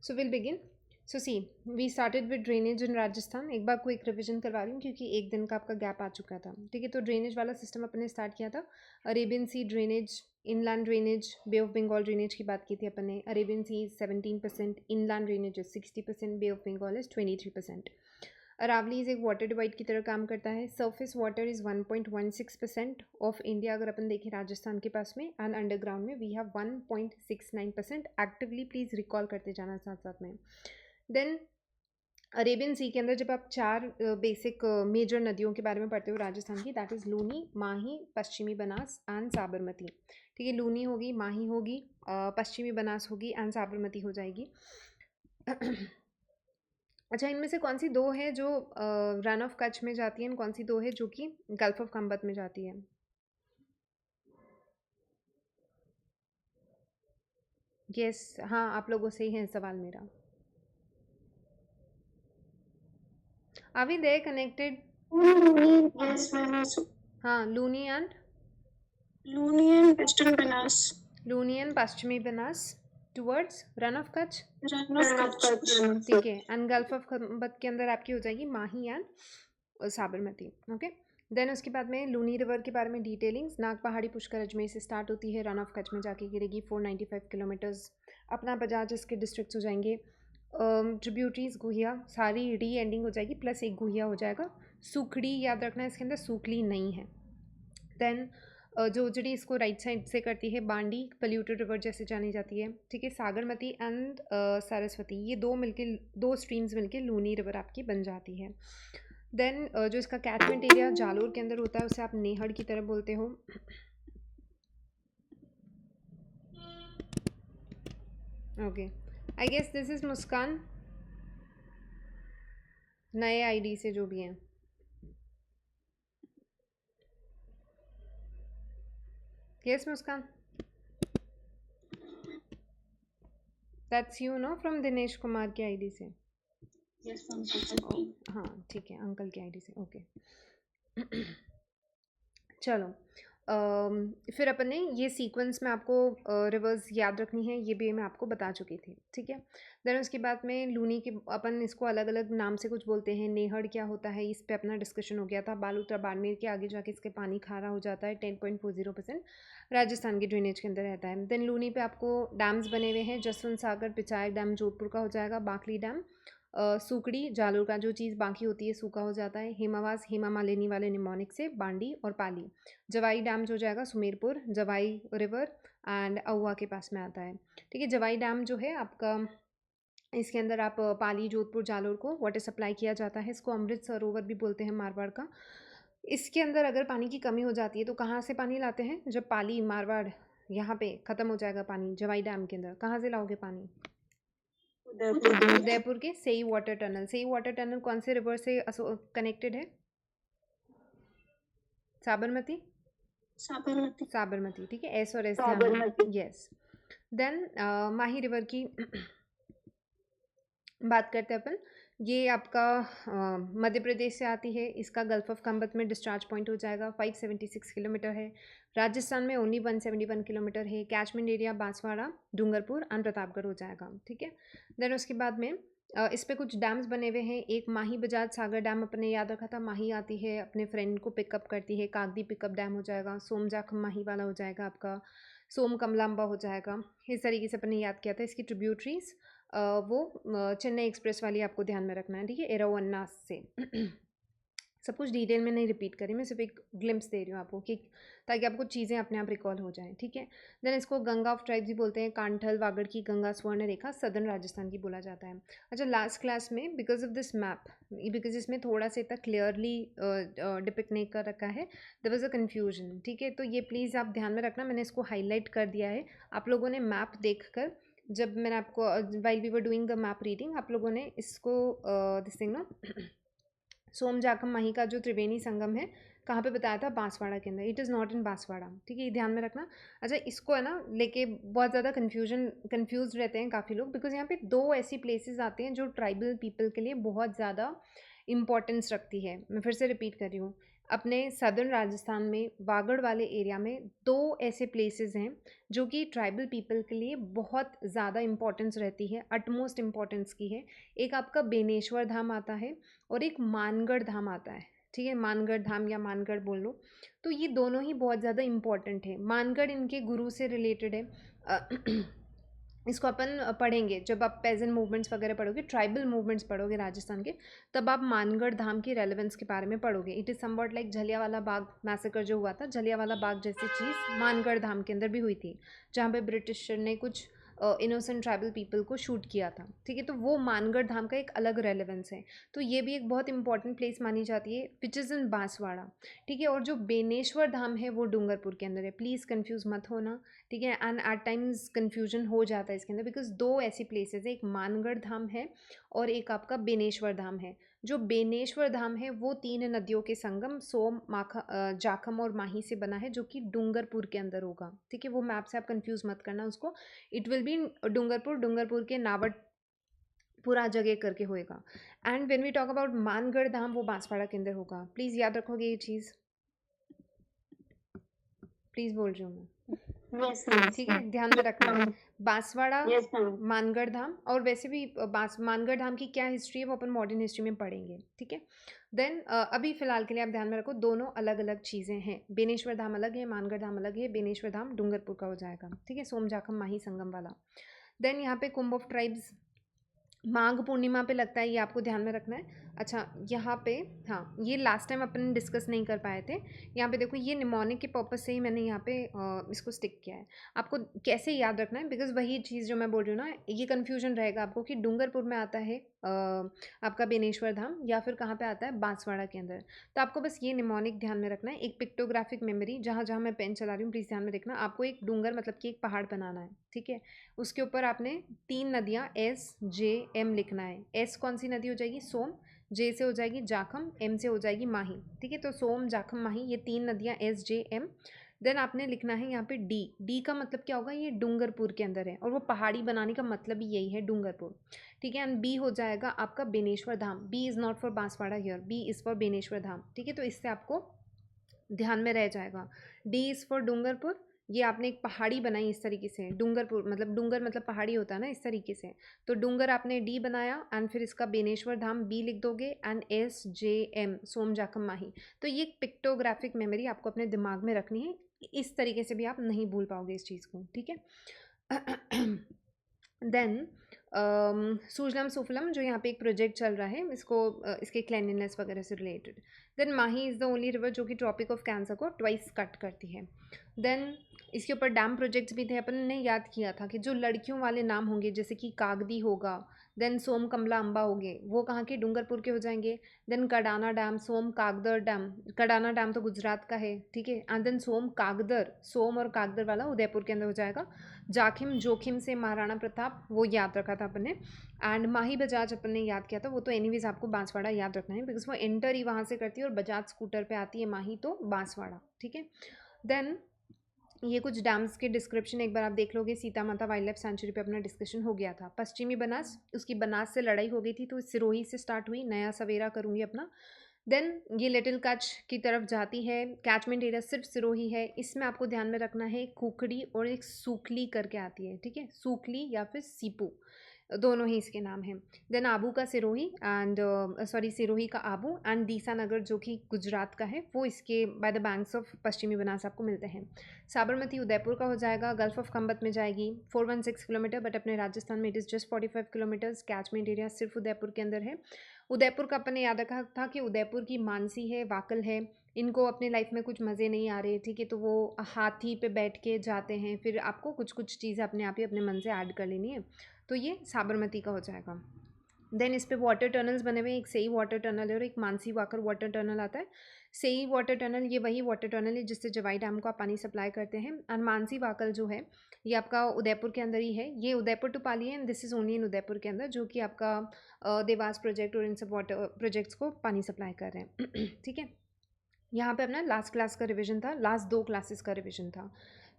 So we'll begin. So see, we started with drainage in Rajasthan. एक बार quick revision करवा रही हूँ क्योंकि एक दिन का आपका गैप आ चुका था. ठीक है, तो ड्रेनेज वाला सिस्टम अपने स्टार्ट किया था. Arabian sea drainage, inland drainage, bay of Bengal drainage की बात की थी अपन ने. Arabian sea 17%, inland drainage 60%, bay of Bengal is 23%. Aravali is एक वाटर डिवाइड की तरह काम करता है. Surface water is 1.16% of India अगर अपन देखें राजस्थान के पास में. एंड अंडरग्राउंड में we have 1.69%. Actively please recall करते जाना साथ साथ में. देन अरेबियन सी के अंदर जब आप चार बेसिक मेजर नदियों के बारे में पढ़ते हो राजस्थान की, दैट इज़ लूनी, माही, पश्चिमी बनास एंड साबरमती. ठीक है, लूनी होगी, माही होगी, पश्चिमी बनास होगी एंड साबरमती हो जाएगी. अच्छा, इनमें से कौन सी दो है जो रन ऑफ कच्छ में जाती है, कौन सी दो है जो कि गल्फ ऑफ कंबत में जाती है? यस, हाँ, आप लोगों से ही है सवाल मेरा. Are we there connected? Yes, ma'am. हाँ, Luni and Luni and Western Benas. Luni and पश्चिमी Banas towards run of Kutch. Run of Kutch. ठीक है, एंड गल्फ ऑफ कंबत के अंदर आपकी हो जाएगी माही एंड साबरमती. ओके, देन उसके बाद में लूनी रिवर के बारे में डिटेलिंग्स. नाग पहाड़ी पुष्कर अजमेर से स्टार्ट होती है, रन ऑफ कच्छ में जाके गिरेगी 495 किलोमीटर्स. अपना बजाज इसके डिस्ट्रिक्ट्स हो जाएंगे. ट्रिब्यूटरीज गुहिया सारी री एंडिंग हो जाएगी, प्लस एक गुहिया हो जाएगा. सूखड़ी याद रखना, इसके अंदर सूखली नहीं है. देन जोजड़ी इसको राइट साइड से करती है. बांडी पल्यूटेड रिवर जैसे जानी जाती है. ठीक है, सागरमती एंड सरस्वती, ये दो मिलके, दो स्ट्रीम्स मिलके लूनी रिवर आपकी बन जाती है. देन जो इसका कैचमेंट एरिया जालोर के अंदर होता है उसे आप नेहड़ की तरह बोलते हो. Okay, I guess this is Muskan, नए आईडी से जो भी हैं. Yes Muskan, that's you know, from Dinesh Kumar के आईडी से. Yes, ma'am. हाँ ठीक है, अंकल की आईडी से. ओके चलो, फिर अपन ने ये सीक्वेंस में आपको रिवर्स याद रखनी है, ये भी मैं आपको बता चुकी थी. ठीक है, देन उसके बाद में लूनी के अपन इसको अलग अलग नाम से कुछ बोलते हैं. नेहड़ क्या होता है इस पे अपना डिस्कशन हो गया था. बालूतरा बाड़मेर के आगे जाके इसके पानी खारा हो जाता है. 10.40% राजस्थान के ड्रेनेज के अंदर रहता है. देन लूनी पे आपको डैम्स बने हुए हैं. जसवंत सागर पिचायक डैम जोधपुर का हो जाएगा. बाकली डैम, सूकड़ी जालोर का जो चीज़ बाकी होती है सूखा हो जाता है. हेमावास हेमा मालिनी वाले निमोनिक से बांडी और पाली. जवाई डैम जो जाएगा सुमेरपुर, जवाई रिवर एंड अहुआ के पास में आता है. ठीक है, जवाई डैम जो है आपका, इसके अंदर आप पाली जोधपुर जालोर को वाटर सप्लाई किया जाता है. इसको अमृत सरोवर भी बोलते हैं मारवाड़ का. इसके अंदर अगर पानी की कमी हो जाती है तो कहाँ से पानी लाते हैं? जब पाली मारवाड़ यहाँ पे ख़त्म हो जाएगा पानी जवाई डैम के अंदर, कहाँ से लाओगे पानी? उदयपुर के सेई वाटर टनल. सेई वाटर टनल कौन से रिवर से कनेक्टेड है? साबरमती. Sabarmati. साबरमती, ठीक है, एस और एस ध्यान. यस. देन माही रिवर की बात करते हैं अपन. ये आपका मध्य प्रदेश से आती है. इसका गल्फ ऑफ कंबत में डिस्चार्ज पॉइंट हो जाएगा. 576 किलोमीटर है. राजस्थान में ओनली 171 किलोमीटर है. Catchment area Banswara, Dungarpur and Pratapgarh हो जाएगा. ठीक है, देन उसके बाद में इस पे कुछ डैम्स बने हुए हैं. एक माही बजाज सागर डैम अपने याद रखा था. माही आती है अपने फ्रेंड को पिकअप करती है. कागदी पिकअप डैम हो जाएगा. सोमजाखम माही वाला हो जाएगा आपका. सोम कमलाम्बा हो जाएगा. इस तरीके से अपने याद किया था. इसकी ट्रिब्यूटरीज वो चेन्नई एक्सप्रेस वाली आपको ध्यान में रखना है. ठीक है, एरोवन्नास से. सब कुछ डिटेल में नहीं रिपीट करी, मैं सिर्फ एक ग्लिम्स दे रही हूँ आपको कि ताकि आपको चीज़ें अपने आप रिकॉल हो जाएं. ठीक है, देन इसको गंगा ऑफ ट्राइब्स भी बोलते हैं. कांठल वागड़ की गंगा स्वर्ण रेखा सदर्न राजस्थान की बोला जाता है. अच्छा, लास्ट क्लास में because of this map, because इसमें थोड़ा सा इतना क्लियरली डिपिक्ट नहीं कर रखा है, देयर वाज अ कन्फ्यूजन. ठीक है, तो ये प्लीज़ आप ध्यान में रखना. मैंने इसको हाईलाइट कर दिया है. आप लोगों ने मैप देख कर, जब मैंने आपको while we were doing the map reading, आप लोगों ने इसको दिस थिंग ना सोमजाखम माही का जो त्रिवेणी संगम है कहाँ पे बताया था? बांसवाड़ा के अंदर. It is not in Banswara. ठीक है, ये ध्यान में रखना. अच्छा, इसको है ना लेके बहुत ज़्यादा कंफ्यूज रहते हैं काफ़ी लोग, बिकॉज यहाँ पे दो ऐसी प्लेसेस आते हैं जो ट्राइबल पीपल के लिए बहुत ज़्यादा इम्पोर्टेंस रखती है. मैं फिर से रिपीट कर रही हूँ. अपने सदर्न राजस्थान में वागड़ वाले एरिया में 2 ऐसे प्लेसेस हैं जो कि ट्राइबल पीपल के लिए बहुत ज़्यादा इम्पोर्टेंस रहती है, अटमोस्ट इम्पोर्टेंस की है। एक आपका बेनेश्वर धाम आता है और एक मानगढ़ धाम आता है, ठीक है? मानगढ़ धाम या मानगढ़ बोल लो। तो ये दोनों ही बहुत ज़्यादा इम्पोर्टेंट है। मानगढ़ इनके गुरु से रिलेटेड है। इसको अपन पढ़ेंगे जब आप पेजेंट मूवमेंट्स वगैरह पढ़ोगे, ट्राइबल मूवमेंट्स पढ़ोगे राजस्थान के, तब आप मानगढ़ धाम की रेलेवेंस के बारे में पढ़ोगे। It is somewhat like Jallianwala Bagh massacre जो हुआ था, जलियांवाला बाग जैसी चीज़ मानगढ़ धाम के अंदर भी हुई थी, जहाँ पे ब्रिटिशर ने कुछ इनोसेंट ट्राइबल पीपल को शूट किया था, ठीक है? तो वो मानगढ़ धाम का एक अलग रेलेवेंस है। तो ये भी एक बहुत इंपॉर्टेंट प्लेस मानी जाती है, विच इज़ इन बांसवाड़ा, ठीक है? और जो बेनेश्वर धाम है वो डूंगरपुर के अंदर है। प्लीज़ कन्फ्यूज़ मत होना, ठीक है? एंड एट टाइम्स कन्फ्यूजन हो जाता है इसके अंदर, बिकॉज 2 ऐसी प्लेसेस है, एक मानगढ़ धाम है और एक आपका बेनेश्वर धाम है। जो बेनेश्वर धाम है वो 3 नदियों के संगम सोम, जाखम और माही से बना है, जो कि डूंगरपुर के अंदर होगा, ठीक है? वो मैप से आप कंफ्यूज मत करना उसको। इट विल बी डूंगरपुर के नावटपुरा जगह करके होएगा। And when we talk about Mangarh Dham, वो बांसवाड़ा के अंदर होगा। प्लीज़ याद रखोगे ये चीज़, प्लीज़ बोल रही हूँ मैं, Yes, ma'am. ठीक है? ध्यान में रखना है। Banswara, Yes, ma'am. मानगढ़ धाम, और वैसे भी मानगढ़ धाम की क्या हिस्ट्री है वो अपन मॉडर्न हिस्ट्री में पढ़ेंगे, ठीक है? देन अभी फ़िलहाल के लिए आप ध्यान में रखो, दोनों अलग अलग चीज़ें हैं। बेनेश्वर धाम अलग है, मानगढ़ धाम अलग है। बेनेश्वर धाम डूंगरपुर का हो जाएगा, ठीक है? सोमजाखम माही संगम वाला। देन यहाँ पे कुंभ ऑफ ट्राइब्स माघ पूर्णिमा पे लगता है, ये आपको ध्यान में रखना है। अच्छा, यहाँ पे हाँ, ये लास्ट टाइम अपन डिस्कस नहीं कर पाए थे। यहाँ पे देखो, ये निमोनिक के पर्पज़ से ही मैंने यहाँ पे इसको स्टिक किया है। आपको कैसे याद रखना है, बिकॉज वही चीज़ जो मैं बोल रही हूँ ना, ये कन्फ्यूजन रहेगा आपको कि डूंगरपुर में आता है आपका बेनेश्वर धाम, या फिर कहाँ पे आता है, बांसवाड़ा के अंदर। तो आपको बस ये निमोनिक ध्यान में रखना है। एक पिक्टोग्राफिक मेमोरी, जहाँ जहाँ मैं पेन चला रही हूँ प्लीज़ ध्यान में देखना। आपको एक डूंगर मतलब कि एक पहाड़ बनाना है, ठीक है? उसके ऊपर आपने 3 नदियाँ एस जे एम लिखना है। एस कौन सी नदी हो जाएगी, सोम, जे से हो जाएगी जाखम, एम से हो जाएगी माही, ठीक है? तो सोम जाखम माही, ये 3 नदियाँ एस जे एम। देन आपने लिखना है यहाँ पे डी। डी का मतलब क्या होगा, ये डूंगरपुर के अंदर है, और वो पहाड़ी बनाने का मतलब ही यही है, डूंगरपुर, ठीक है? एंड बी हो जाएगा आपका Beneshwar Dham. B is not for Banswara here, B is for Beneshwar Dham, ठीक है? तो इससे आपको ध्यान में रह जाएगा। डी इज़ फॉर डूंगरपुर, ये आपने एक पहाड़ी बनाई इस तरीके से, डूंगरपुर मतलब डूंगर मतलब पहाड़ी होता है ना, इस तरीके से। तो डूंगर आपने डी बनाया, एंड फिर इसका बेनेश्वर धाम बी लिख दोगे, एंड एस जे एम सोम जाखम माही। तो ये पिक्टोग्राफिक मेमोरी आपको अपने दिमाग में रखनी है, इस तरीके से भी आप नहीं भूल पाओगे इस चीज़ को, ठीक है? देन सूजलम सुफलम, जो यहाँ पे एक प्रोजेक्ट चल रहा है, इसको इसके क्लेanलीनेस वगैरह से related. Then Mahi is the only river जो कि ट्रॉपिक ऑफ कैंसर को ट्वाइस कट करती है। देन इसके ऊपर डैम प्रोजेक्ट्स भी थे, अपन ने याद किया था कि जो लड़कियों वाले नाम होंगे, जैसे कि कागदी होगा, देन सोम कमला अम्बा होंगे, वो कहाँ के, डूंगरपुर के हो जाएंगे। देन कडाना डैम, सोम कागदर डैम, कडाना डैम तो गुजरात का है, ठीक है? एंड देन सोम कागदर, सोम और कागदर वाला उदयपुर के अंदर हो जाएगा। जाखिम जोखिम से महाराणा प्रताप, वो याद रखा था अपन ने। एंड माही बजाज अपन ने याद किया था, वो तो एनीवेज आपको बांसवाड़ा याद रखना है, बिकॉज वो एंटर ही वहाँ से करती है और बजाज स्कूटर पे आती है माही, तो बांसवाड़ा, ठीक है? देन ये कुछ डैम्स के डिस्क्रिप्शन एक बार आप देख लोगे, सीता माता वाइल्ड लाइफ सेंचुरी पे अपना डिस्कशन हो गया था। पश्चिमी बनास, उसकी बनास से लड़ाई हो गई थी, तो सिरोही से स्टार्ट हुई, नया सवेरा करूँगी अपना। देन ये लिटिल कच्छ की तरफ जाती है, कैचमेंट एरिया सिर्फ सिरोही है। इसमें आपको ध्यान में रखना है, कुकड़ी और एक सूखली करके आती है, ठीक है? सूखली या फिर सीपू, दोनों ही इसके नाम हैं। देन आबू का सिरोही एंड सिरोही का आबू, एंड दीसा नगर जो कि गुजरात का है, वो इसके बाय द बैंक्स ऑफ पश्चिमी बनास आपको मिलते हैं। साबरमती उदयपुर का हो जाएगा, गल्फ ऑफ कंबत में जाएगी, 416 किलोमीटर, बट अपने राजस्थान में it is just 45 kilometres. Catchment area सिर्फ उदयपुर के अंदर है। उदयपुर का अपन ने याद रखा था कि उदयपुर की मानसी है, वाकल है, इनको अपने लाइफ में कुछ मज़े नहीं आ रहे, ठीक है? तो वो हाथी पे बैठ के जाते हैं, फिर आपको कुछ कुछ चीज़ें अपने आप ही अपने मन से ऐड कर लेनी है। तो ये साबरमती का हो जाएगा। देन इस पे वाटर टनल्स बने हुए हैं, एक सेई वाटर टनल है और एक मानसी वाकर वाटर टनल आता है। सेई वाटर टनल, ये वही वाटर टनल है जिससे जवाई डैम को आप पानी सप्लाई करते हैं। एंड मानसी वाकर जो है, ये आपका उदयपुर के अंदर ही है। ये उदयपुर टू पाली है, and this is only in Udaipur के अंदर, जो कि आपका देवास प्रोजेक्ट और इन सब वाटर प्रोजेक्ट्स को पानी सप्लाई कर रहे हैं। ठीक है, यहाँ पे अपना लास्ट क्लास का रिवीजन था, लास्ट 2 क्लासेस का रिवीजन था।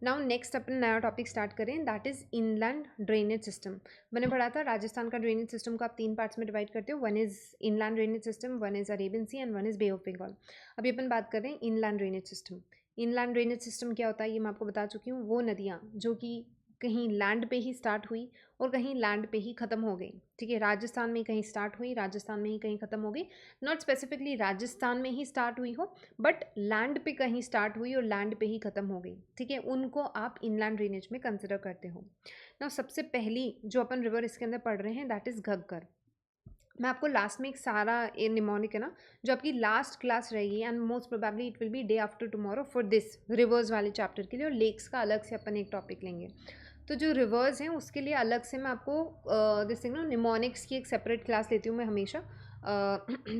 नाउ नेक्स्ट अपन नया टॉपिक स्टार्ट करें, that is inland drainage system. मैंने पढ़ा था राजस्थान का ड्रेनेज सिस्टम को आप 3 पार्ट्स में डिवाइड करते हो, one is inland drainage system, one is Arabian sea and one is bay of Bengal. अभी अपन बात कर रहे हैं inland drainage system. Inland drainage system क्या होता है ये मैं आपको बता चुकी हूँ। वो नदियाँ जो कि कहीं लैंड पे ही स्टार्ट हुई और कहीं लैंड पे ही ख़त्म हो गई, ठीक है। राजस्थान में कहीं स्टार्ट हुई, राजस्थान में ही कहीं ख़त्म हो गई, नॉट स्पेसिफिकली राजस्थान में ही स्टार्ट हुई हो, बट लैंड पे कहीं स्टार्ट हुई और लैंड पे ही ख़त्म हो गई, ठीक है। उनको आप इनलैंड ड्रेनेज में कंसिडर करते हो। ना सबसे पहली जो अपन रिवर इसके अंदर पढ़ रहे हैं दैट इज़ घग्गर। मैं आपको लास्ट में एक सारा ए निमोनिक है ना जो आपकी लास्ट क्लास रहेगी and most probably it will be day after tomorrow for this reverse वाले चैप्टर के लिए, और लेक्स का अलग से अपन एक टॉपिक लेंगे। तो जो रिवर्स हैं उसके लिए अलग से मैं आपको दिस थिंग ना निमोनिक्स की एक सेपरेट क्लास लेती हूँ मैं हमेशा।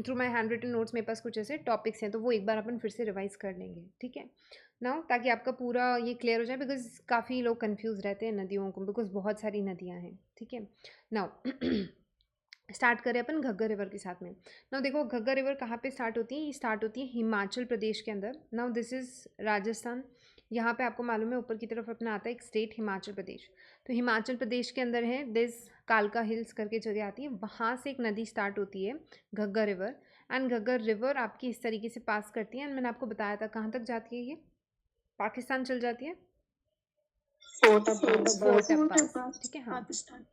Through my hand written notes मेरे पास कुछ ऐसे टॉपिक्स हैं तो वो एक बार अपन फिर से रिवाइज कर लेंगे, ठीक है ना, ताकि आपका पूरा ये क्लियर हो जाए, बिकॉज काफ़ी लोग कंफ्यूज रहते हैं नदियों को, बिकॉज बहुत सारी नदियाँ हैं, ठीक है। नाउ स्टार्ट करें अपन घग्गर रिवर के साथ में। नाउ देखो घग्गर रिवर कहाँ पे स्टार्ट होती है, ये स्टार्ट होती है हिमाचल प्रदेश के अंदर। नाउ दिस इज़ राजस्थान, यहाँ पे आपको मालूम है ऊपर की तरफ अपना आता है एक स्टेट हिमाचल प्रदेश। तो हिमाचल प्रदेश के अंदर है दिस कालका हिल्स करके जगह आती है, वहाँ से एक नदी स्टार्ट होती है Ghaggar river. And Ghaggar river आपकी इस तरीके से पास करती है, एंड मैंने आपको बताया था कहाँ तक जाती है, ये पाकिस्तान चल जाती है, फोर्ट फोर्ट अब्बास, अब्बास ठीक है, हाँ पाकिस्तान।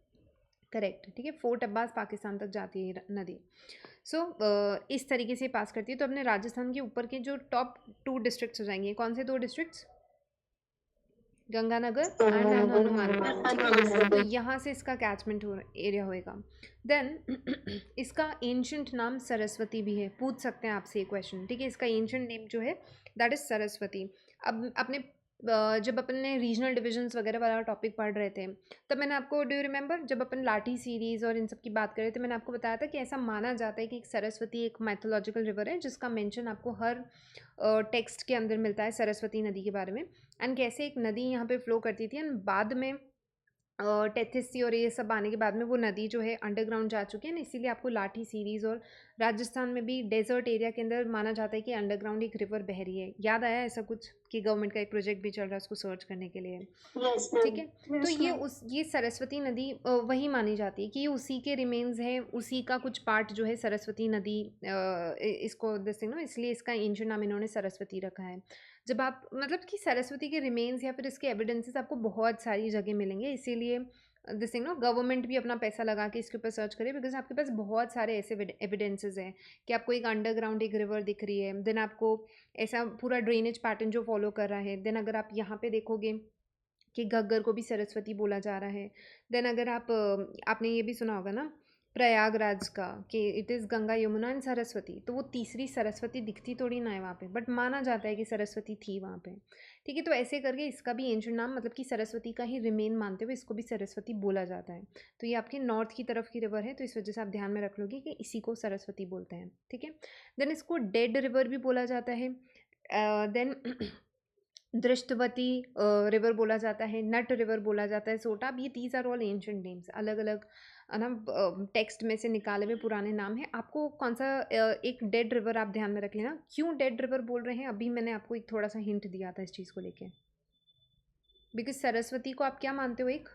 करेक्ट, ठीक है। फोर्ट अब्बास पाकिस्तान तक जाती है नदी। सो इस तरीके से पास करती है। तो अपने राजस्थान के ऊपर के जो टॉप 2 डिस्ट्रिक्ट्स हो जाएंगे, कौन से 2 डिस्ट्रिक्ट्स, गंगानगर एंड हनुमानगढ़, ठीक है। तो यहाँ से इसका कैचमेंट एरिया होएगा। देन इसका एंशंट नाम सरस्वती भी है, पूछ सकते हैं आपसे ये क्वेश्चन, ठीक है। इसका एंशंट नेम जो है दैट इज़ सरस्वती। अब अपने जब अपन ने रीजनल डिविजन्स वगैरह वाला टॉपिक पढ़ रहे थे तब मैंने आपको, डू यू रिमेंबर, जब अपन लाठी सीरीज़ और इन सब की बात कर रहे थे, मैंने आपको बताया था कि ऐसा माना जाता है कि एक सरस्वती एक माइथोलॉजिकल रिवर है जिसका मेंशन आपको हर टेक्स्ट के अंदर मिलता है सरस्वती नदी के बारे में। एंड कैसे एक नदी यहाँ पे फ्लो करती थी, एंड बाद में टेथिस और ये सब आने के बाद में वो नदी जो है अंडरग्राउंड जा चुकी है ना, इसीलिए आपको लाठी सीरीज़ और राजस्थान में भी डेजर्ट एरिया के अंदर माना जाता है कि अंडरग्राउंड एक रिवर बह रही है। याद आया ऐसा कुछ कि गवर्नमेंट का एक प्रोजेक्ट भी चल रहा है उसको सर्च करने के लिए, ठीक है। तो ये सरस्वती नदी वही मानी जाती है कि ये उसी के रिमेन्स है, उसी का कुछ पार्ट जो है सरस्वती नदी, इसको दिस थिंग ना, इसलिए इसका एंशिएंट नाम इन्होंने सरस्वती रखा है। जब आप मतलब कि सरस्वती के रिमेन्स या फिर इसके एविडेंसेस आपको बहुत सारी जगह मिलेंगे, इसीलिए दिस थिंग ना गवर्नमेंट भी अपना पैसा लगा के इसके ऊपर सर्च करे, बिकॉज आपके पास बहुत सारे ऐसे एविडेंसेस हैं कि आपको एक अंडरग्राउंड एक रिवर दिख रही है, देन आपको ऐसा पूरा ड्रेनेज पैटर्न जो फॉलो कर रहा है। देन अगर आप यहाँ पे देखोगे कि घग्गर को भी सरस्वती बोला जा रहा है। देन अगर आप आपने ये भी सुना होगा ना प्रयागराज का कि it is Ganga Yamuna and Saraswati, तो वो तीसरी सरस्वती दिखती थोड़ी ना है वहाँ पे, बट माना जाता है कि सरस्वती थी वहाँ पे, ठीक है। तो ऐसे करके इसका भी एंशिएंट नाम मतलब कि सरस्वती का ही रिमेन मानते हुए इसको भी सरस्वती बोला जाता है। तो ये आपके नॉर्थ की तरफ की रिवर है, तो इस वजह से आप ध्यान में रख लोगे कि इसी को सरस्वती बोलते हैं, ठीक है। देन इसको डेड रिवर भी बोला जाता है। देन दृष्टवती रिवर बोला जाता है, नट रिवर बोला जाता है, सोटा, ये these are all ancient names, अलग अलग ना टेक्स्ट में से निकाले हुए पुराने नाम हैं। आपको कौन सा एक डेड रिवर आप ध्यान में रख लेना, क्यों डेड रिवर बोल रहे हैं, अभी मैंने आपको एक थोड़ा सा हिंट दिया था इस चीज़ को लेके। बिकॉज सरस्वती को आप क्या मानते हो, एक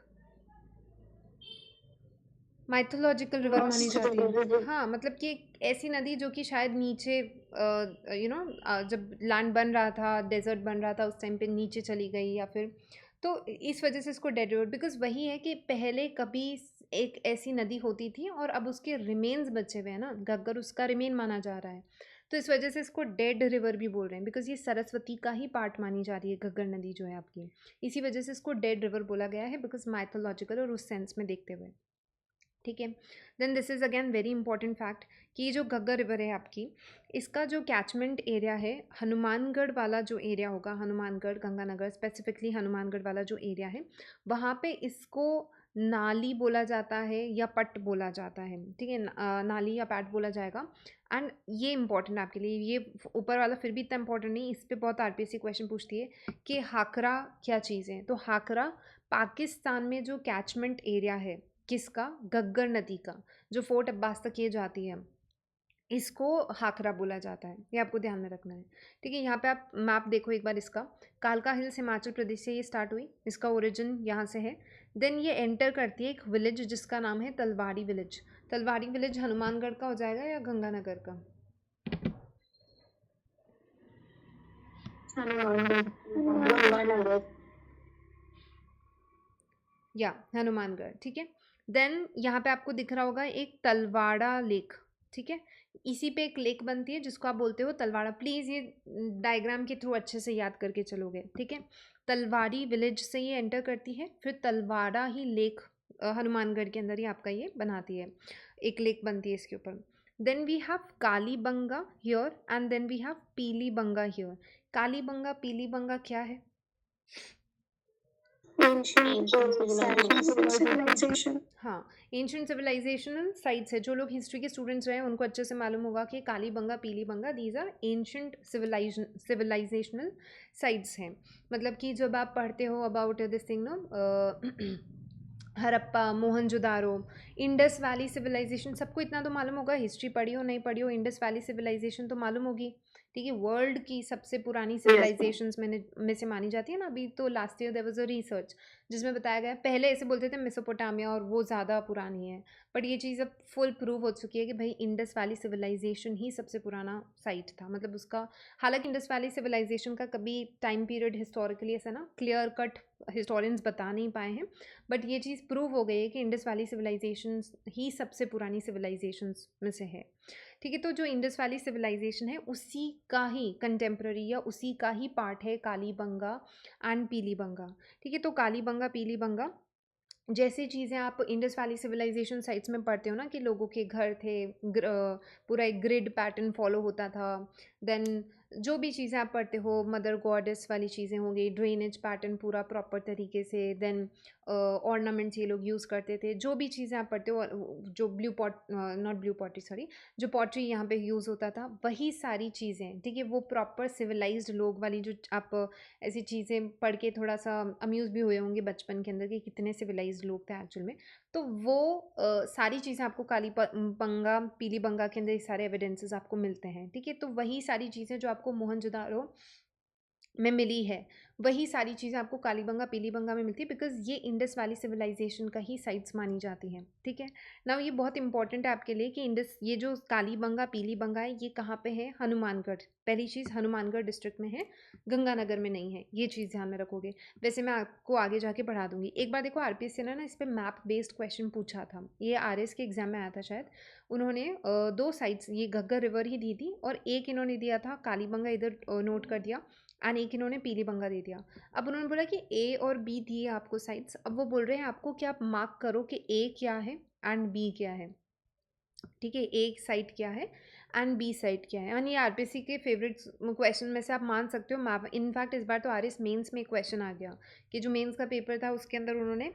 माइथोलॉजिकल रिवर मानी जाती है, हाँ, मतलब कि एक ऐसी नदी जो कि शायद नीचे जब लैंड बन रहा था, डेजर्ट बन रहा था, उस टाइम पे नीचे चली गई, या फिर तो इस वजह से इसको डेड रिवर, बिकॉज वही है कि पहले कभी एक ऐसी नदी होती थी और अब उसके रिमेन्स बचे हुए हैं ना, घग्गर उसका रिमेन माना जा रहा है, तो इस वजह से इसको डेड रिवर भी बोल रहे हैं, बिकॉज ये सरस्वती का ही पार्ट मानी जा रही है घग्गर नदी जो है आपकी, इसी वजह से इसको डेड रिवर बोला गया है, बिकॉज माइथोलॉजिकल और उस सेंस में देखते हुए, ठीक है। Then this is again very important fact कि ये जो घग्गर रिवर है आपकी, इसका जो कैचमेंट एरिया है, हनुमानगढ़ वाला जो एरिया होगा, हनुमानगढ़ गंगानगर स्पेसिफिकली हनुमानगढ़ वाला जो एरिया है, वहाँ पे इसको नाली बोला जाता है या पट बोला जाता है, ठीक है, नाली या पैट बोला जाएगा। एंड ये इंपॉर्टेंट आपके लिए, ये ऊपर वाला फिर भी इतना इंपॉर्टेंट नहीं, इस पर बहुत आरपीएससी क्वेश्चन पूछती है कि हाकरा क्या चीज़ है। तो हाकरा पाकिस्तान में जो कैचमेंट एरिया है किसका, घग्गर नदी का, जो फोर्ट अब्बास तक ये जाती है, इसको हाकरा बोला जाता है, ये आपको ध्यान में रखना है। ठीक है, यहाँ पे आप मैप देखो एक बार इसका। कालका हिल्स हिमाचल प्रदेश से ये स्टार्ट हुई, इसका ओरिजिन यहाँ से है। देन ये एंटर करती है एक विलेज जिसका नाम है तलवाड़ी विलेज। तलवाड़ी विलेज हनुमानगढ़ का हो जाएगा या गंगानगर का? हनुमानगढ़। या हनुमानगढ़, ठीक है। देन यहाँ पे आपको दिख रहा होगा एक तलवाड़ा लेक, ठीक है। इसी पे एक लेक बनती है जिसको आप बोलते हो तलवाड़ा। प्लीज़ ये डायग्राम के थ्रू अच्छे से याद करके चलोगे, ठीक है। तलवाड़ी विलेज से ये एंटर करती है, फिर तलवाड़ा ही लेक हनुमानगढ़ के अंदर ही आपका ये बनाती है, एक लेक बनती है इसके ऊपर। Then we have Kalibanga here and then we have Pilibanga here. Kalibanga Pilibanga क्या है? civilization. हाँ, एंशियंट सिविलाइजेशनल साइट्स है। जो लोग हिस्ट्री के स्टूडेंट्स रहे हैं उनको अच्छे से मालूम होगा कि Kalibanga Pilibanga these are ancient civilizational sites हैं। मतलब कि जब आप पढ़ते हो about this thing no, Harappa, Mohenjodaro, Indus valley civilization, सबको इतना तो मालूम होगा, हिस्ट्री पढ़ी हो नहीं पढ़ी हो, इंडस वैली सिविलाइजेशन तो मालूम होगी। ठीक है, वर्ल्ड की सबसे पुरानी सिविलाइजेशंस में से मानी जाती है ना। अभी तो last year there was a research जिसमें बताया गया, पहले ऐसे बोलते थे मेसोपोटामिया और वो ज़्यादा पुरानी है, बट ये चीज़ अब फुल प्रूव हो चुकी है कि भाई इंडस वैली सिविलाइजेशन ही सबसे पुराना साइट था। मतलब उसका, हालांकि इंडस वैली सिविलाइजेशन का कभी टाइम पीरियड हिस्टोरिकली ऐसा ना क्लियर कट हिस्टोरियंस बता नहीं पाए हैं, बट ये चीज़ प्रूव हो गई है कि इंडस वैली सिविलाइजेशन ही सबसे पुरानी सिविलाइजेशंस में से है। ठीक है, तो जो इंडस वैली सिविलाइजेशन है उसी का ही कंटेम्प्ररी या उसी का ही पार्ट है कालीबंगा एंड पीलीबंगा। ठीक है, तो कालीबंगा पीलीबंगा जैसी चीज़ें आप इंडस वैली सिविलाइजेशन साइट्स में पढ़ते हो ना कि लोगों के घर थे, पूरा एक ग्रिड पैटर्न फॉलो होता था। देन जो भी चीज़ें आप पढ़ते हो मदर गॉडेस वाली चीज़ें हो गई, ड्रेनेज पैटर्न पूरा प्रॉपर तरीके से, देन ऑर्नामेंट्स ये लोग यूज़ करते थे। जो भी चीज़ें आप पढ़ते हो, जो blue pot, not blue pottery sorry, जो पॉटरी यहाँ पे यूज़ होता था, वही सारी चीज़ें, ठीक है, वो प्रॉपर सिविलाइज्ड लोग वाली जो आप ऐसी चीज़ें पढ़ के थोड़ा सा अम्यूज़ भी हुए होंगे बचपन के अंदर कि कितने सिविलाइज्ड लोग थे एक्चुअल में। तो वो सारी चीज़ें आपको कालीबंगा पीलीबंगा के अंदर ये सारे एविडेंसेस आपको मिलते हैं। ठीक है, तो वही सारी चीज़ें जो आपको मोहनजोदारो में मिली है, वही सारी चीज़ें आपको कालीबंगा पीलीबंगा में मिलती है, बिकॉज़ ये इंडस वैली सिविलाइजेशन का ही साइट्स मानी जाती हैं। ठीक है, नाउ ये बहुत इंपॉर्टेंट है आपके लिए कि इंडस, ये जो कालीबंगा पीलीबंगा है ये कहाँ पे है? हनुमानगढ़। पहली चीज़ हनुमानगढ़ डिस्ट्रिक्ट में है, गंगानगर में नहीं है, ये चीज़ ध्यान में रखोगे। वैसे मैं आपको आगे जाके पढ़ा दूंगी। एक बार देखो आरपीएससी ने ना इस पर मैप बेस्ड क्वेश्चन पूछा था, ये आरएस के एग्जाम में आया था शायद। उन्होंने दो साइट्स, ये घग्गर रिवर ही दी थी, और एक इन्होंने दिया था कालीबंगा, इधर नोट कर दिया, एंड एक इन्होंने पीलीबंगा दे दिया। अब उन्होंने बोला कि ए और बी दिए आपको साइट्स, अब वो बोल रहे हैं आपको कि आप मार्क करो कि ए क्या है एंड बी क्या है। ठीक है, ए साइट क्या है एंड बी साइट क्या है। यानी आरपीएससी के फेवरेट क्वेश्चन में से आप मान सकते हो मैप। इनफैक्ट इस बार तो आरएस मेंस में क्वेश्चन आ गया कि जो मेंस का पेपर था उसके अंदर उन्होंने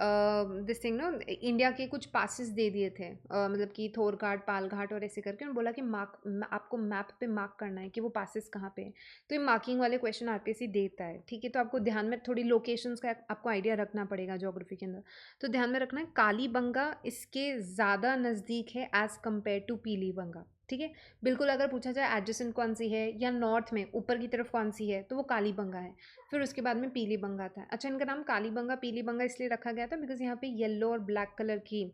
दिस थिंग नो इंडिया के कुछ पासिस दे दिए थे, मतलब कि थोर घाट पाल घाट और ऐसे करके उन्होंने बोला कि मार्क, आपको मैप पे मार्क करना है कि वो पासिस कहाँ पे है। तो ये मार्किंग वाले क्वेश्चन आरपीएससी देता है। ठीक है, तो आपको ध्यान में थोड़ी लोकेशंस का आपको आइडिया रखना पड़ेगा ज्योग्राफी के अंदर। तो ध्यान में रखना है कालीबंगा इसके ज़्यादा नज़दीक है एज़ कम्पेयर टू पीलीबंगा। ठीक है, बिल्कुल अगर पूछा जाए एडजेसेंट कौन सी है या नॉर्थ में ऊपर की तरफ कौन सी है, तो वो कालीबंगा है। फिर उसके बाद में पीलीबंगा आता है। अच्छा, इनका नाम कालीबंगा पीलीबंगा इसलिए रखा गया था बिकॉज यहाँ पे येलो और ब्लैक कलर की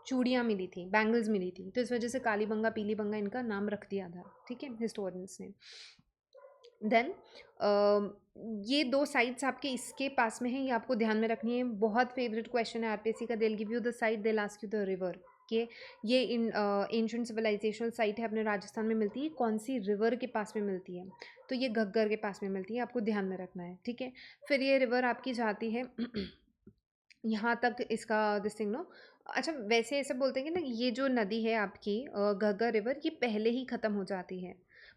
चूड़ियाँ मिली थी, बैंगल्स मिली थी, तो इस वजह से कालीबंगा पीलीबंगा इनका नाम रख दिया था। ठीक है, हिस्टोरियंस ने। देन ये दो साइट्स आपके इसके पास में हैं, ये आपको ध्यान में रखनी है। बहुत फेवरेट क्वेश्चन है आरपीएससी का, they will give you the site, they will ask you the river, कि ये एंशिएंट सिविलाइजेशनल साइट है अपने राजस्थान में, मिलती है कौन सी रिवर के पास में मिलती है? तो ये घग्गर के पास में मिलती है, आपको ध्यान में रखना है। ठीक है, फिर ये रिवर आपकी जाती है यहाँ तक, इसका दिस थिंग नो। अच्छा, वैसे ऐसे बोलते हैं कि ना ये जो नदी है आपकी घग्गर रिवर, ये पहले ही ख़त्म हो जाती है,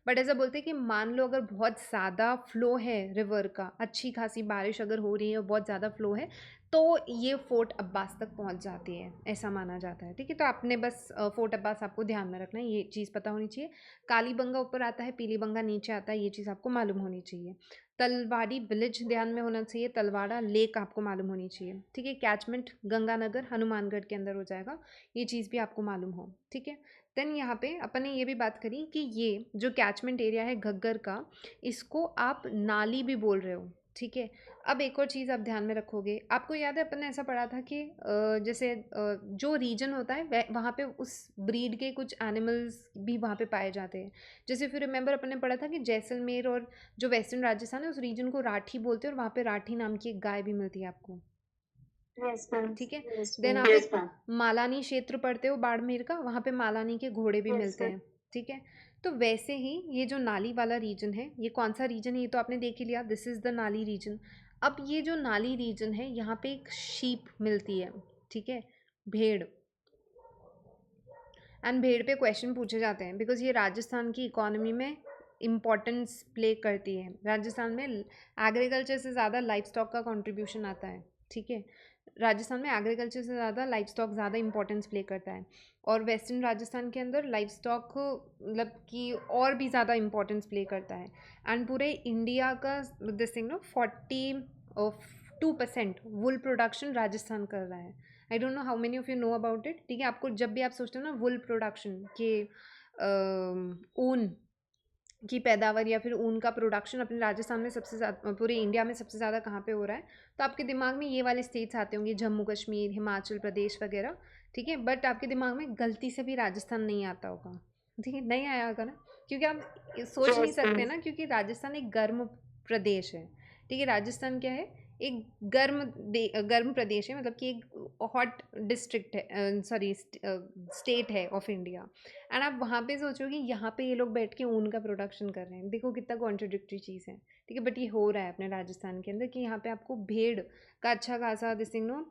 बट ऐसा बोलते हैं कि मान लो अगर बहुत ज़्यादा फ्लो है रिवर का, अच्छी खासी बारिश अगर हो रही है और बहुत ज़्यादा फ्लो है, तो ये फोर्ट अब्बास तक पहुंच जाती है, ऐसा माना जाता है। ठीक है, तो आपने बस फोर्ट अब्बास आपको ध्यान में रखना है, ये चीज़ पता होनी चाहिए। कालीबंगा ऊपर आता है, पीलीबंगा नीचे आता है, ये चीज़ आपको मालूम होनी चाहिए। तलवाड़ी विलेज ध्यान में होना चाहिए, तलवाड़ा लेक आपको मालूम होनी चाहिए। ठीक है, कैचमेंट गंगानगर हनुमानगढ़ के अंदर हो जाएगा, ये चीज़ भी आपको मालूम हो। ठीक है, देन यहाँ पे अपन ने ये भी बात करी कि ये जो कैचमेंट एरिया है घग्गर का, इसको आप नाली भी बोल रहे हो। ठीक है, अब एक और चीज़ आप ध्यान में रखोगे, आपको याद है अपन ने ऐसा पढ़ा था कि जैसे जो रीजन होता है वहाँ पे उस ब्रीड के कुछ एनिमल्स भी वहाँ पे पाए जाते हैं। जैसे फिर रिमेंबर अपन ने पढ़ा था कि जैसलमेर और जो वेस्टर्न राजस्थान है उस रीजन को राठी बोलते हैं, और वहाँ पे राठी नाम की एक गाय भी मिलती है आपको। Yes, ma'am. ठीक है, Yes, देन ma'am. आप Yes, एक ma'am. मालानी क्षेत्र पढ़ते हो बाड़मेर का, वहाँ पे मालानी के घोड़े भी Yes, मिलते sir. हैं। ठीक है, तो वैसे ही ये जो नाली वाला रीजन है, ये कौन सा रीजन है ये तो आपने देख ही लिया, दिस इज़ द नाली रीजन। अब ये जो नाली रीजन है यहाँ पे एक शीप मिलती है। ठीक है, भेड़, एंड भेड़ पे क्वेश्चन पूछे जाते हैं बिकॉज ये राजस्थान की इकोनॉमी में इम्पॉर्टेंस प्ले करती है। राजस्थान में एग्रीकल्चर से ज़्यादा लाइफ स्टॉक का कंट्रीब्यूशन आता है। ठीक है, राजस्थान में एग्रीकल्चर से ज़्यादा लाइफ स्टॉक ज़्यादा इंपॉर्टेंस प्ले करता है, और वेस्टर्न राजस्थान के अंदर लाइफ स्टॉक मतलब कि और भी ज़्यादा इंपॉर्टेंस प्ले करता है। एंड पूरे इंडिया का this thing no 42% wool production Rajasthan कर रहा है। I don't know how many of you know about it. ठीक है, आपको जब भी आप सोचते हो ना वुल प्रोडक्शन के ऊन की पैदावार या फिर ऊन का प्रोडक्शन अपने राजस्थान में सबसे ज़्यादा, पूरे इंडिया में सबसे ज़्यादा कहाँ पे हो रहा है, तो आपके दिमाग में ये वाले स्टेट्स आते होंगे, जम्मू कश्मीर, हिमाचल प्रदेश वगैरह। ठीक है, बट आपके दिमाग में गलती से भी राजस्थान नहीं आता होगा। ठीक है, नहीं आया होगा ना, क्योंकि आप सोच नहीं Yes, सकते ma'am. ना, क्योंकि राजस्थान एक गर्म प्रदेश है। ठीक है, राजस्थान क्या है, एक गर्म प्रदेश है, मतलब कि एक हॉट डिस्ट्रिक्ट है, सॉरी स्टेट है ऑफ इंडिया। एंड आप वहाँ पे सोचो कि यहाँ पे ये लोग बैठ के ऊन का प्रोडक्शन कर रहे हैं, देखो कितना कॉन्ट्रोडिक्टरी चीज़ है। ठीक है, बट ये हो रहा है अपने राजस्थान के अंदर कि यहाँ पे आपको भेड़ का अच्छा खासा this thing no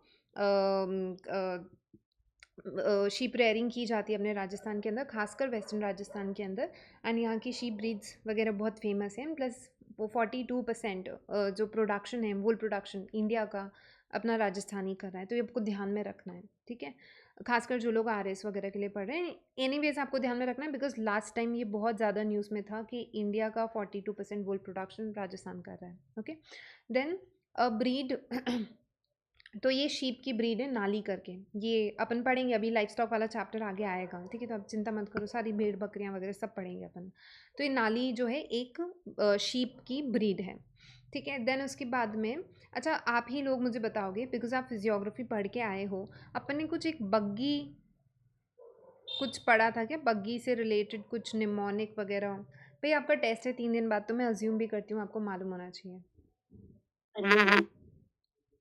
sheep rearing की जाती है अपने राजस्थान के अंदर, खासकर वेस्टर्न राजस्थान के अंदर। एंड यहाँ की शीप ब्रीड्स वगैरह बहुत फेमस हैं, प्लस वो 42% जो प्रोडक्शन है वुल प्रोडक्शन इंडिया का अपना राजस्थान ही कर रहा है, तो ये आपको ध्यान में रखना है। ठीक है, खासकर जो लोग आरएस वगैरह के लिए पढ़ रहे हैं, एनीवेज आपको ध्यान में रखना है, बिकॉज लास्ट टाइम ये बहुत ज़्यादा न्यूज़ में था कि इंडिया का 42% वुल प्रोडक्शन राजस्थान कर रहा है। ओके, देन ब्रीड तो ये शीप की ब्रीड है नाली करके, ये अपन पढ़ेंगे अभी, लाइफ स्टॉक वाला चैप्टर आगे आएगा। ठीक है, तो आप चिंता मत करो, सारी भेड़ बकरियां वगैरह सब पढ़ेंगे अपन। तो ये नाली जो है एक शीप की ब्रीड है। ठीक है, देन उसके बाद में, अच्छा आप ही लोग मुझे बताओगे बिकॉज आप फिजियोग्राफी पढ़ के आए हो, अपन ने कुछ एक बग्गी कुछ पढ़ा था क्या, बग्गी से रिलेटेड कुछ निमोनिक वगैरह। भाई आपका टेस्ट है 3 दिन बाद, तो मैं अज्यूम भी करती हूँ आपको मालूम होना चाहिए।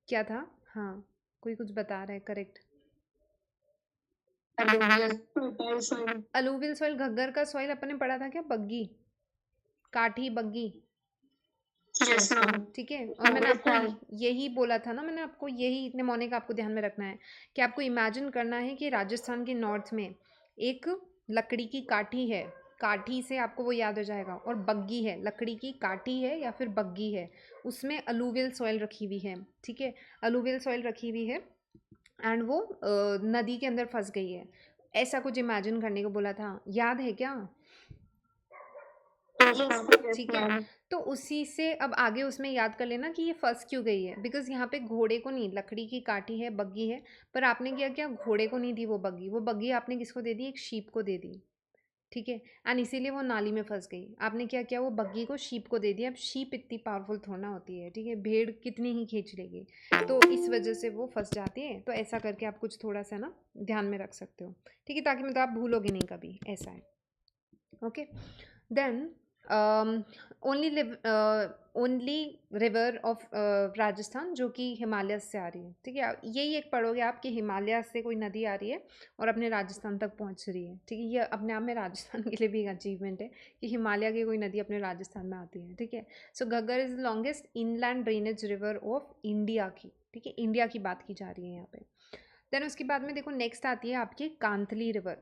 क्या था, हाँ कोई कुछ बता रहा है, करेक्ट। अलूवियल सॉइल, घग्गर का सॉइल अपन ने पढ़ा था क्या, बग्गी, काठी बग्गी। Yes, ma'am. ठीक है, और मैंने आपको यही बोला था ना, मैंने आपको यही निमोनिक आपको ध्यान में रखना है कि आपको इमेजिन करना है कि राजस्थान के नॉर्थ में एक लकड़ी की काठी है, काठी से आपको वो याद हो जाएगा, और बग्गी है, लकड़ी की काठी है या फिर बग्गी है, उसमें अलूवियल सॉइल रखी हुई है। ठीक है, अलूवियल सॉइल रखी हुई है एंड वो नदी के अंदर फंस गई है, ऐसा कुछ इमेजिन करने को बोला था, याद है क्या। ठीक है, तो उसी से अब आगे उसमें याद कर लेना कि ये फंस क्यों गई है, बिकॉज यहाँ पे घोड़े को नहीं, लकड़ी की काठी है, बग्गी है, पर आपने क्या किया, घोड़े को नहीं दी वो बग्गी आपने किसको दे दी, एक शीप को दे दी। ठीक है, एंड इसीलिए वो नाली में फंस गई। आपने क्या किया, वो बग्गी को शीप को दे दिया। अब शीप इतनी पावरफुल थोड़ा होती है, ठीक है, भेड़ कितनी ही खींच लेगी, तो इस वजह से वो फंस जाती है। तो ऐसा करके आप कुछ थोड़ा सा ना ध्यान में रख सकते हो। ठीक है, ताकि मतलब आप भूलोगे नहीं कभी, ऐसा है। Okay, then only river of Rajasthan जो कि हिमालय से आ रही है। ठीक है, यही एक पढ़ोगे आप कि हिमालय से कोई नदी आ रही है और अपने राजस्थान तक पहुंच रही है। ठीक है, ये अपने आप में राजस्थान के लिए भी एक अचीवमेंट है कि हिमालय की कोई नदी अपने राजस्थान में आती है। ठीक है, so Ghaggar is the longest inland drainage river of India की। ठीक है, इंडिया की बात की जा रही है यहाँ पे। देन उसके बाद में देखो नेक्स्ट आती है आपकी कांतली रिवर।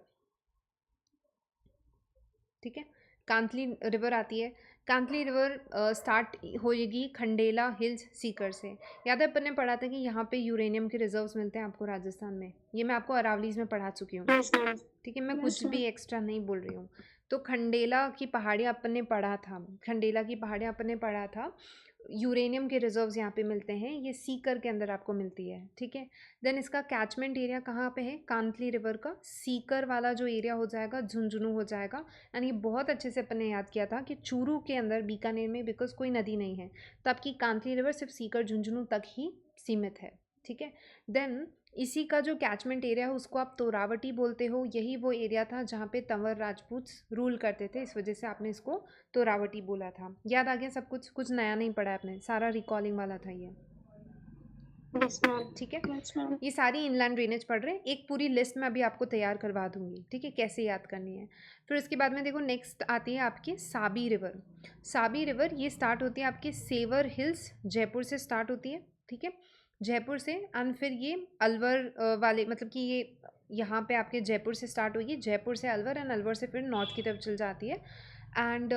ठीक है, कांतली रिवर आती है। कांतली रिवर स्टार्ट होएगी खंडेला हिल्स सीकर से। याद है अपन ने पढ़ा था कि यहाँ पे यूरेनियम के रिजर्व्स मिलते हैं आपको राजस्थान में। ये मैं आपको अरावलीज में पढ़ा चुकी हूँ। Yes, ma'am. ठीक है, मैं Yes, कुछ भी ma'am. एक्स्ट्रा नहीं बोल रही हूँ। तो खंडेला की पहाड़ियाँ अपन ने पढ़ा था, खंडेला की पहाड़ियाँ अपन ने पढ़ा था। यूरेनियम के रिजर्व्स यहाँ पे मिलते हैं, ये सीकर के अंदर आपको मिलती है। ठीक है, देन इसका कैचमेंट एरिया कहाँ पे है? कांतली रिवर का सीकर वाला जो एरिया हो जाएगा झुंझुनू हो जाएगा। एंड ये बहुत अच्छे से अपन ने याद किया था कि चूरू के अंदर बीकानेर में बिकॉज कोई नदी नहीं है, तो आपकी कांतली रिवर सिर्फ सीकर झुंझुनू तक ही सीमित है। ठीक है, देन इसी का जो कैचमेंट एरिया है उसको आप तोरावटी बोलते हो। यही वो एरिया था जहाँ पे तंवर राजपूत रूल करते थे, इस वजह से आपने इसको तोरावटी बोला था। याद आ गया सब कुछ? कुछ नया नहीं पढ़ा आपने, सारा रिकॉलिंग वाला था ये। Yes, ma'am. ठीक है, Yes, ma'am. ये सारी इनलैंड ड्रेनेज पढ़ रहे हैं। एक पूरी लिस्ट में अभी आपको तैयार करवा दूंगी, ठीक है, कैसे याद करनी है। फिर उसके बाद में देखो नेक्स्ट आती है आपकी साबी रिवर। साबी रिवर ये स्टार्ट होती है आपके सेवर हिल्स, जयपुर से स्टार्ट होती है। ठीक है, जयपुर से, एंड फिर ये अलवर वाले मतलब कि ये यहाँ पे आपके जयपुर से स्टार्ट होगी, जयपुर से अलवर, एंड अलवर से फिर नॉर्थ की तरफ चल जाती है, and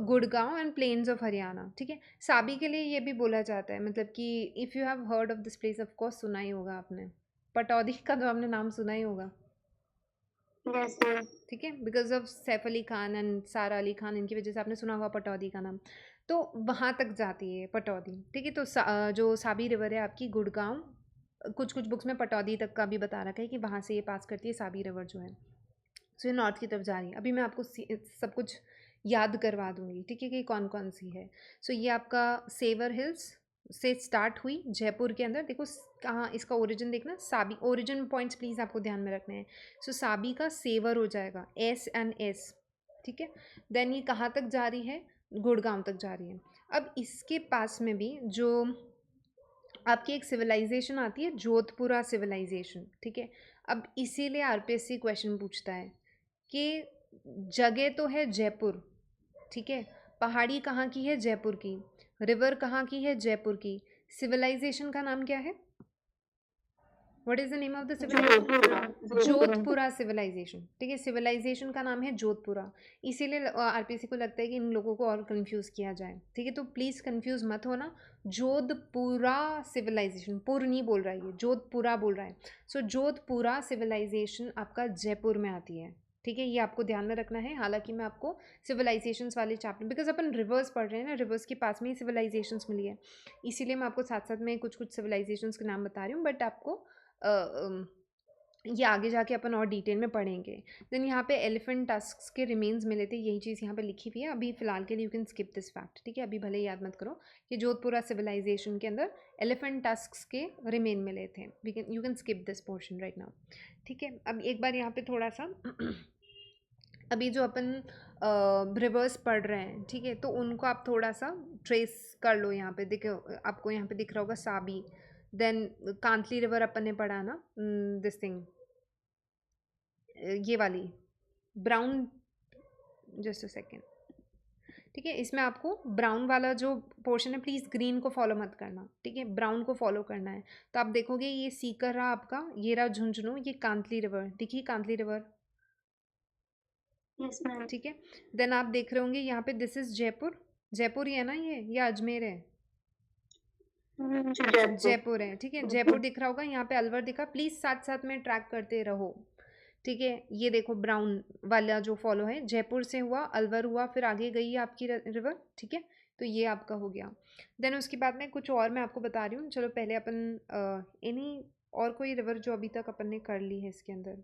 Gurgaon and plains of Haryana. ठीक है, साबी के लिए ये भी बोला जाता है, मतलब कि if you have heard of this place, of course सुना ही होगा आपने, पटौदी का तो आपने नाम सुना ही होगा। Yes, ma'am. ठीक है, because of Saif Ali Khan and सारा अली खान, इनकी वजह से आपने सुना होगा पटौदी का नाम। तो वहाँ तक जाती है पटौदी। ठीक है, तो जो साबी रिवर है आपकी गुड़गांव, कुछ कुछ बुक्स में पटौदी तक का भी बता रखा है कि वहाँ से ये पास करती है साबी रिवर जो है। सो ये नॉर्थ की तरफ जा रही है। अभी मैं आपको सब कुछ याद करवा दूंगी, ठीक है, कि कौन कौन सी है। सो ये आपका सेवर हिल्स से स्टार्ट हुई जयपुर के अंदर। देखो कहाँ इसका ओरिजिन देखना, साबी, ओरिजिन पॉइंट्स प्लीज़ आपको ध्यान में रखने हैं। सो साबी का सेवर हो जाएगा एस एंड एस। ठीक है, देन ये कहाँ तक जा रही है? गुड़गांव तक जा रही है। अब इसके पास में भी जो आपकी एक सिविलाइजेशन आती है, जोधपुरा सिविलाइजेशन। ठीक है, अब इसीलिए आरपीएससी क्वेश्चन पूछता है कि जगह तो है जयपुर, ठीक है, पहाड़ी कहाँ की है? जयपुर की। रिवर कहाँ की है? जयपुर की। सिविलाइजेशन का नाम क्या है? What is the name of the civilisation? Jodhpura. Jodhpura civilisation. ठीक है, सिविलाइजेशन का नाम है जोधपुरा। इसीलिए आरपीसी को लगता है कि इन लोगों को और कंफ्यूज किया जाए। ठीक है, तो प्लीज़ कंफ्यूज मत होना। जोधपुरा सिविलाइजेशन, पुर नहीं बोल रहा है, ये जोधपुरा बोल रहा है। सो जोधपुरा सिविलाइजेशन आपका जयपुर में आती है। ठीक है, ये आपको ध्यान में रखना है। हालांकि मैं आपको सिविलाइजेशंस वाले चैप्टर, बिकॉज अपन रिवर्स पढ़ रहे हैं ना, रिवर्स के पास में ही सिविलाइजेशंस मिली है, इसीलिए मैं आपको साथ साथ में कुछ कुछ सिविलाइजेशंस के नाम बता रही हूँ, बट आपको ये आगे जाके अपन और डिटेल में पढ़ेंगे। देन यहाँ पे एलिफेंट टस्क्स के रिमेन्स मिले थे, यही चीज़ यहाँ पे लिखी हुई है। अभी फिलहाल के लिए you can skip this fact. ठीक है, अभी भले ही याद मत करो कि जोधपुरा सिविलाइजेशन के अंदर एलिफेंट टस्क्स के रिमेन मिले थे। You can skip this portion right now. ठीक है, अब एक बार यहाँ पे थोड़ा सा अभी जो अपन रिवर्स पढ़ रहे हैं, ठीक है, तो उनको आप थोड़ा सा ट्रेस कर लो। यहाँ पे देखो, आपको यहाँ पे दिख रहा होगा साबी, देन कांतली रिवर अपन ने पढ़ा ना, दिस थिंग, ये वाली ब्राउन, जस्ट अ सेकेंड। ठीक है, इसमें आपको ब्राउन वाला जो पोर्शन है, प्लीज़ ग्रीन को फॉलो मत करना, ठीक है, ब्राउन को फॉलो करना है। तो आप देखोगे ये सीकर रहा आपका, ये रहा झुंझुनू, ये कांतली रिवर, दिखी कांतली रिवर। Yes, ma'am. ठीक है, देन आप देख रहे होंगे यहाँ पे दिस इज जयपुर। जयपुर ही है ना ये, या अजमेर है? Jaipur. जयपुर है। ठीक है, जयपुर दिख रहा होगा, यहाँ पे अलवर दिखा। प्लीज़ साथ साथ में ट्रैक करते रहो। ठीक है, ये देखो ब्राउन वाला जो फॉलो है, जयपुर से हुआ, अलवर हुआ, फिर आगे गई है आपकी रिवर। ठीक है, तो ये आपका हो गया। देन उसके बाद में कुछ और मैं आपको बता रही हूँ। चलो पहले अपन एनी और कोई रिवर जो अभी तक अपन ने कर ली है इसके अंदर,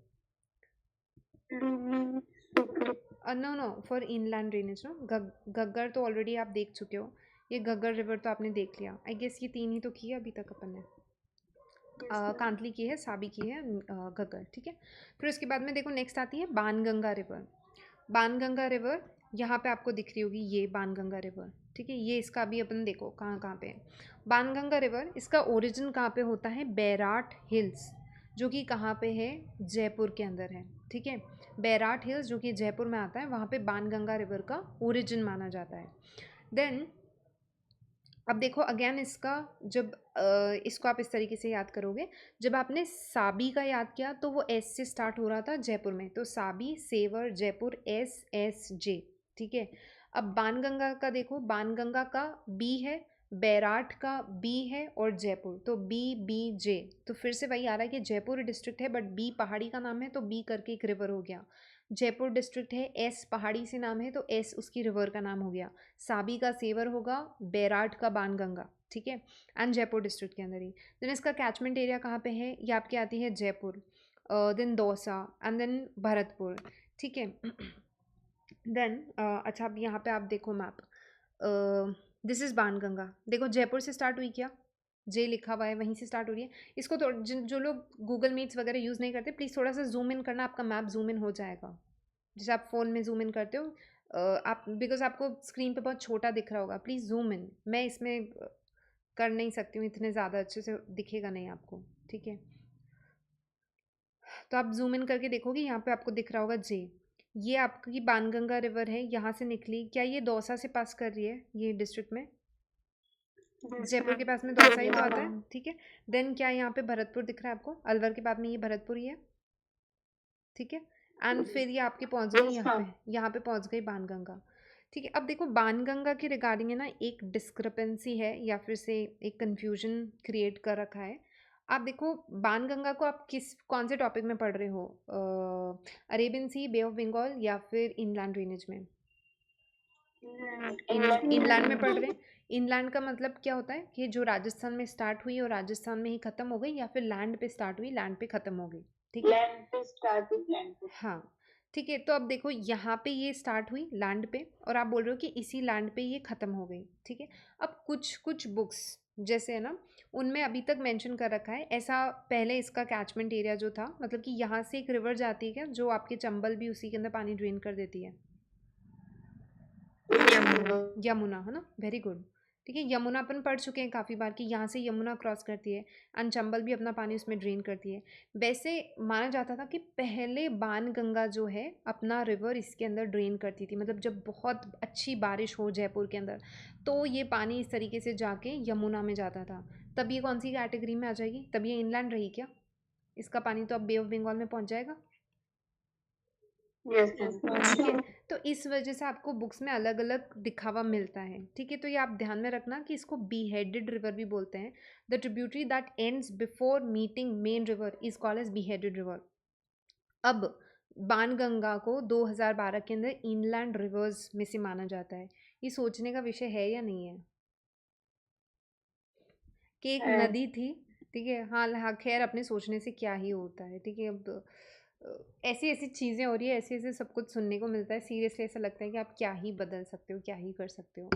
no no, for inland drainage no, Ghaggar तो ऑलरेडी आप देख चुके हो, ये घग्गर रिवर तो आपने देख लिया। आई गेस ये तीन ही तो की है अभी तक अपन ने। कांतली की है, साबी की है, घग्गर। ठीक है, फिर उसके बाद में देखो नेक्स्ट आती है बाणगंगा रिवर। बाणगंगा रिवर यहाँ पे आपको दिख रही होगी, ये बाणगंगा रिवर। ठीक है, ये इसका भी अपन देखो कहाँ कहाँ पे है। बाणगंगा रिवर, इसका ओरिजिन कहाँ पे होता है? बैराट हिल्स, जो कि कहाँ पे है? जयपुर के अंदर है। ठीक है, बैराट हिल्स जो कि जयपुर में आता है, वहाँ पे बाणगंगा रिवर का ओरिजिन माना जाता है। देन अब देखो अगेन इसका, जब इसको आप इस तरीके से याद करोगे, जब आपने साबी का याद किया तो वो एस से स्टार्ट हो रहा था जयपुर में, तो Sabi, Sewar, Jaipur, S S J. ठीक है। अब बाणगंगा का देखो, बाणगंगा का बी है, बैराठ का बी है और जयपुर, तो बी बी जे, तो फिर से वही आ रहा है कि जयपुर डिस्ट्रिक्ट है बट बी पहाड़ी का नाम है तो बी करके एक रिवर हो गया। जयपुर डिस्ट्रिक्ट है, एस पहाड़ी से नाम है तो एस उसकी रिवर का नाम हो गया। साबी का सेवर होगा, बैराठ का बाणगंगा, ठीक है, एंड जयपुर डिस्ट्रिक्ट के अंदर ही। देन इसका कैचमेंट एरिया कहाँ पे है, ये आपकी आती है Jaipur, then Dausa and then Bharatpur, ठीक है। देन अच्छा अब यहाँ पे आप देखो मैप, दिस इज़ बाणगंगा, देखो जयपुर से स्टार्ट हुई क्या, जे लिखा हुआ है वहीं से स्टार्ट हो रही है। इसको तो जो लोग गूगल मीट्स वगैरह यूज़ नहीं करते प्लीज़ थोड़ा सा जूम इन करना, आपका मैप जूम इन हो जाएगा जैसे आप फ़ोन में जूम इन करते हो। आप बिकॉज आपको स्क्रीन पे बहुत छोटा दिख रहा होगा, प्लीज़ जूम इन, मैं इसमें कर नहीं सकती हूँ इतने ज़्यादा अच्छे से दिखेगा नहीं आपको, ठीक है। तो आप जूम इन करके देखोगे यहाँ पे आपको दिख रहा होगा जे, ये आपकी बाणगंगा रिवर है, यहाँ से निकली, क्या ये दौसा से पास कर रही है ये डिस्ट्रिक्ट में, Yes, जयपुर के ma'am. पास में दौसा ही तो Yeah, आता है, ma'am. ठीक है। देन क्या यहाँ पे भरतपुर दिख रहा है आपको, अलवर के बाद में ये भरतपुर ही है, ठीक है। एंड फिर ये आपके पहुँच गई Yes, ma'am. यहाँ पे पहुँच गई बाणगंगा, ठीक है। अब देखो बाणगंगा के रिगार्डिंग है ना एक डिस्क्रिपेंसी है या फिर से एक कंफ्यूजन क्रिएट कर रखा है। आप देखो बाणगंगा को आप कौन से टॉपिक में पढ़ रहे हो, Arabian sea, bay of Bengal या फिर इनलैंड ड्रेनेज में, इनलैंड में पढ़ रहे हैं। इनलैंड का मतलब क्या होता है कि जो राजस्थान में स्टार्ट हुई और राजस्थान में ही खत्म हो गई, या फिर लैंड पे स्टार्ट हुई लैंड पे खत्म हो गई, ठीक है। Land पे start with land पे. हाँ, ठीक है। तो अब देखो यहाँ पे ये स्टार्ट हुई लैंड पे और आप बोल रहे हो कि इसी लैंड पे ये ख़त्म हो गई, ठीक है। अब कुछ कुछ बुक्स जैसे है ना उनमें अभी तक मेंशन कर रखा है ऐसा, पहले इसका कैचमेंट एरिया जो था, मतलब कि यहाँ से एक रिवर जाती है क्या जो आपके चंबल भी उसी के अंदर पानी ड्रेन कर देती है, यमुना, है ना, वेरी गुड, ठीक है। यमुना अपन पढ़ चुके हैं काफ़ी बार कि यहाँ से यमुना क्रॉस करती है एंड चंबल भी अपना पानी उसमें ड्रेन करती है। वैसे माना जाता था कि पहले बाणगंगा जो है अपना रिवर इसके अंदर ड्रेन करती थी, मतलब जब बहुत अच्छी बारिश हो जयपुर के अंदर तो ये पानी इस तरीके से जाके यमुना में जाता था। तब ये कौन सी कैटेगरी में आ जाएगी, तब ये इनलैंड रही क्या, इसका पानी तो अब बे ऑफ बंगाल में पहुँच जाएगा, Yes, ठीक है। ma'am. तो इस वजह से आपको बुक्स में अलग अलग दिखावा मिलता है, ठीक है। तो ये आप ध्यान में रखना कि इसको beheaded रिवर भी बोलते हैं। The tributary that ends before meeting main river is called as beheaded river. अब बाणगंगा को 2012 के अंदर इनलैंड रिवर्स में से माना जाता है। ये सोचने का विषय है या नहीं है कि एक है। नदी थी, ठीक है। हाँ हाँ, खैर अपने सोचने से क्या ही होता है, ठीक है। अब ऐसी ऐसी चीज़ें हो रही है, ऐसे ऐसे सब कुछ सुनने को मिलता है, सीरियसली ऐसा लगता है कि आप क्या ही बदल सकते हो, क्या ही कर सकते हो।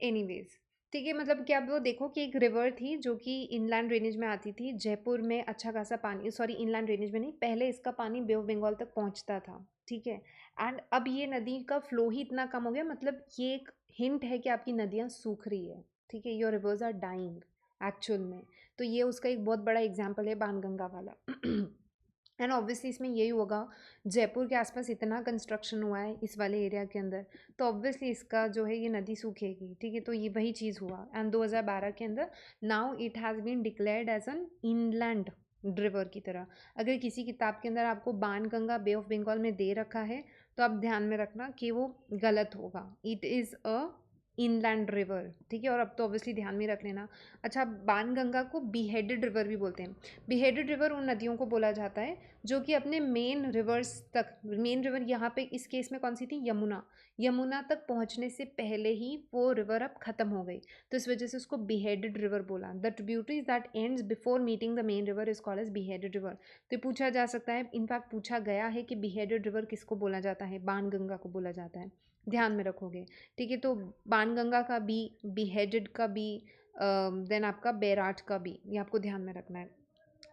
एनीवेज, ठीक है, मतलब कि आप वो देखो कि एक रिवर थी जो कि इनलैंड ड्रेनेज में आती थी, जयपुर में अच्छा खासा पानी, सॉरी इनलैंड ड्रेनेज में नहीं, पहले इसका पानी बे ऑफ बंगाल तक पहुंचता था, ठीक है। एंड अब ये नदी का फ्लो ही इतना कम हो गया, मतलब ये एक हिंट है कि आपकी नदियाँ सूख रही है, ठीक है, your rivers are dying actual में। तो ये उसका एक बहुत बड़ा एग्जाम्पल है बाणगंगा वाला। एंड ऑब्वियसली इसमें यही होगा, जयपुर के आसपास इतना कंस्ट्रक्शन हुआ है इस वाले एरिया के अंदर, तो ऑब्वियसली इसका जो है ये नदी सूखेगी, ठीक है। तो ये वही चीज़ हुआ एंड 2012 के अंदर now it has been declared as an inland river की तरह। अगर किसी किताब के अंदर आपको बाणगंगा बे ऑफ बंगाल में दे रखा है तो आप ध्यान में रखना कि वो गलत होगा, it is a inland river, ठीक है। और अब तो ऑब्वियसली ध्यान में रख लेना। अच्छा, बाणगंगा को beheaded रिवर भी बोलते हैं। beheaded रिवर उन नदियों को बोला जाता है जो कि अपने मेन रिवर्स तक, मेन रिवर यहाँ पे इस केस में कौन सी थी, यमुना, यमुना तक पहुँचने से पहले ही वो रिवर अब ख़त्म हो गई, तो इस वजह से उसको beheaded रिवर बोला। The tributaries that ends before meeting the main river is called as beheaded river. तो ये पूछा जा सकता है, इनफैक्ट पूछा गया है कि beheaded रिवर किसको बोला जाता है, बाणगंगा को बोला जाता है, ध्यान में रखोगे, ठीक है। तो बाणगंगा का बी, beheaded का बी, देन आपका बैराठ का बी, ये आपको ध्यान में रखना है।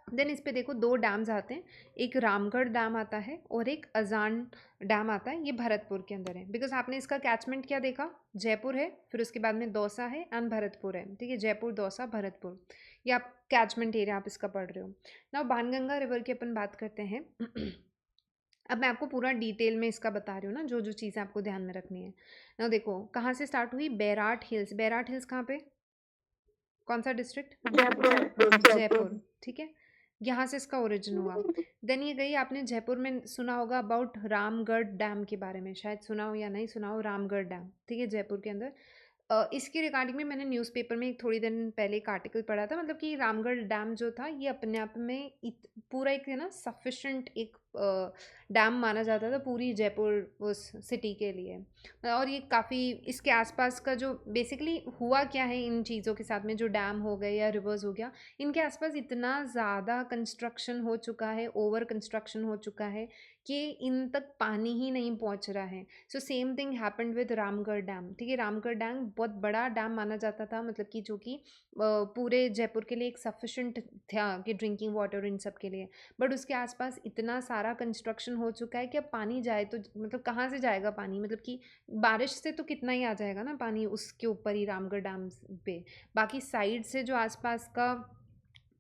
देन इस पे देखो दो डैम्स आते हैं, एक रामगढ़ डैम आता है और एक अजान डैम आता है, ये भरतपुर के अंदर है। बिकॉज आपने इसका कैचमेंट क्या देखा, जयपुर है, फिर उसके बाद में दौसा है एंड भरतपुर है, ठीक है, जयपुर दौसा भरतपुर, ये आप कैचमेंट एरिया आप इसका पढ़ रहे हो ना। बाणगंगा रिवर की अपन बात करते हैं। अब मैं आपको पूरा डिटेल में इसका बता रही हूँ ना, जो जो चीज़ें आपको ध्यान में रखनी है ना। देखो कहाँ से स्टार्ट हुई, बैराठ हिल्स, बैराठ हिल्स कहाँ पे, कौन सा डिस्ट्रिक्ट, जयपुर. जयपुर, ठीक है। यहाँ से इसका ओरिजिन हुआ। देन ये गई, आपने जयपुर में सुना होगा अबाउट रामगढ़ डैम के बारे में, शायद सुना हो या नहीं सुना हो, रामगढ़ डैम, ठीक है, जयपुर के अंदर। इसके रिगार्डिंग में मैंने न्यूज़पेपर में थोड़ी दिन पहले एक आर्टिकल पढ़ा था, मतलब कि रामगढ़ डैम जो था ये अपने आप में पूरा एक है ना सफिशेंट एक डैम माना जाता था पूरी जयपुर उस सिटी के लिए। और ये काफ़ी इसके आसपास का जो बेसिकली हुआ क्या है इन चीज़ों के साथ में, जो डैम हो गए या रिवर्स हो गया, इनके आसपास इतना ज़्यादा कंस्ट्रक्शन हो चुका है, ओवर कंस्ट्रक्शन हो चुका है कि इन तक पानी ही नहीं पहुंच रहा है। So same thing happened with Ramgarh dam, ठीक है। रामगढ़ डैम बहुत बड़ा डैम माना जाता था, मतलब कि जो कि पूरे जयपुर के लिए एक सफिशेंट था कि ड्रिंकिंग वाटर इन सब के लिए। बट उसके आसपास इतना सारा कंस्ट्रक्शन हो चुका है कि अब पानी जाए तो मतलब कहाँ से जाएगा पानी, मतलब कि बारिश से तो कितना ही आ जाएगा ना पानी उसके ऊपर ही रामगढ़ डैम पे। बाकी साइड से जो आसपास का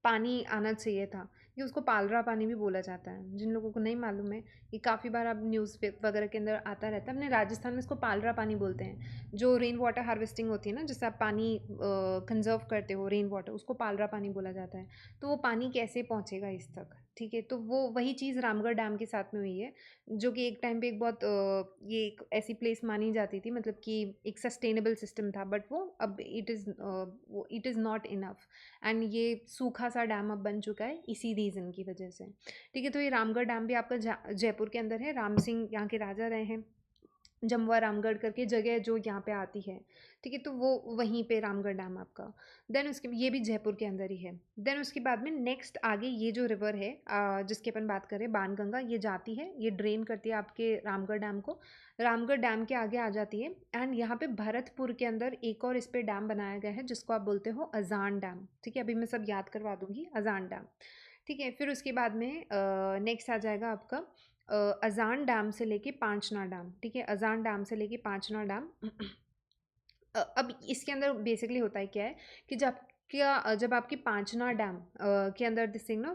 पानी आना चाहिए था, ये उसको पालरा पानी भी बोला जाता है। जिन लोगों को नहीं मालूम है, ये काफ़ी बार अब न्यूज़ वगैरह के अंदर आता रहता है। अपने राजस्थान में इसको पालरा पानी बोलते हैं। जो रेन वाटर हार्वेस्टिंग होती है ना, जिससे आप पानी कंजर्व करते हो रेन वाटर, उसको पालरा पानी बोला जाता है। तो वो पानी कैसे पहुँचेगा इस तक, ठीक है। तो वो वही चीज़ रामगढ़ डैम के साथ में हुई है, जो कि एक टाइम पे एक बहुत ये एक ऐसी प्लेस मानी जाती थी, मतलब कि एक सस्टेनेबल सिस्टम था। बट वो अब it is not enough, and ये सूखा सा डैम अब बन चुका है इसी रीज़न की वजह से, ठीक है। तो ये रामगढ़ डैम भी आपका जयपुर के अंदर है। राम सिंह यहाँ के राजा रहे हैं। जमवा रामगढ़ करके जगह है जो यहाँ पे आती है, ठीक है। तो वो वहीं पे रामगढ़ डैम आपका। देन उसके ये भी जयपुर के अंदर ही है। देन उसके बाद में नेक्स्ट आगे ये जो रिवर है जिसकी अपन बात करें, बाणगंगा, ये जाती है, ये ड्रेन करती है आपके रामगढ़ डैम को। रामगढ़ डैम के आगे आ जाती है, एंड यहाँ पे भरतपुर के अंदर एक और इस पे डैम बनाया गया है जिसको आप बोलते हो अजान डैम, ठीक है। अभी मैं सब याद करवा दूंगी, अजान डैम, ठीक है। फिर उसके बाद में नेक्स्ट आ जाएगा आपका अजान डैम से लेके पांचना डैम, ठीक है। अजान डैम से लेके पांचना डैम। अब इसके अंदर बेसिकली होता है क्या है कि जब आपकी पांचना डैम के अंदर दिस थिंग ना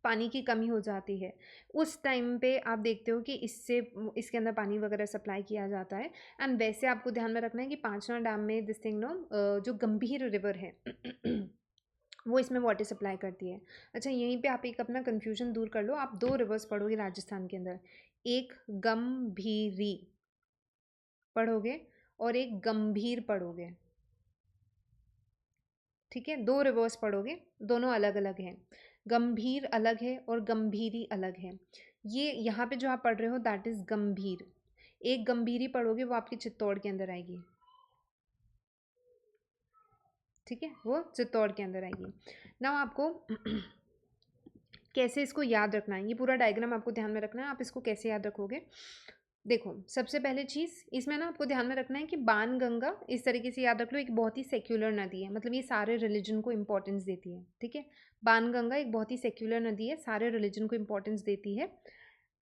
पानी की कमी हो जाती है, उस टाइम पे आप देखते हो कि इसके अंदर पानी वगैरह सप्लाई किया जाता है। एंड वैसे आपको ध्यान में रखना है कि पांचना डैम में दिस थिंग नो जो गंभीर रिवर है वो इसमें वाटर सप्लाई करती है। अच्छा, यहीं पे आप एक अपना कन्फ्यूजन दूर कर लो, आप दो रिवर्स पढ़ोगे राजस्थान के अंदर, एक गंभीरी पढ़ोगे और एक गंभीर पढ़ोगे, ठीक है। दो रिवर्स पढ़ोगे, दोनों अलग अलग हैं। गंभीर अलग है और गंभीरी अलग है। ये यहाँ पे जो आप पढ़ रहे हो दैट इज़ गंभीर। एक गंभीरी पढ़ोगे वो आपकी चित्तौड़ के अंदर आएगी, ठीक है, वो चित्तौड़ के अंदर आएगी। ना आपको कैसे इसको याद रखना है, ये पूरा डायग्राम आपको ध्यान में रखना है। आप इसको कैसे याद रखोगे, देखो, सबसे पहले चीज़ इसमें ना आपको ध्यान में रखना है कि बाणगंगा इस तरीके से याद रख लो, एक बहुत ही सेक्युलर नदी है, मतलब ये सारे रिलीजन को इंपॉर्टेंस देती है, ठीक है। बाणगंगा एक बहुत ही सेक्युलर नदी है, सारे रिलीजन को इंपॉर्टेंस देती है।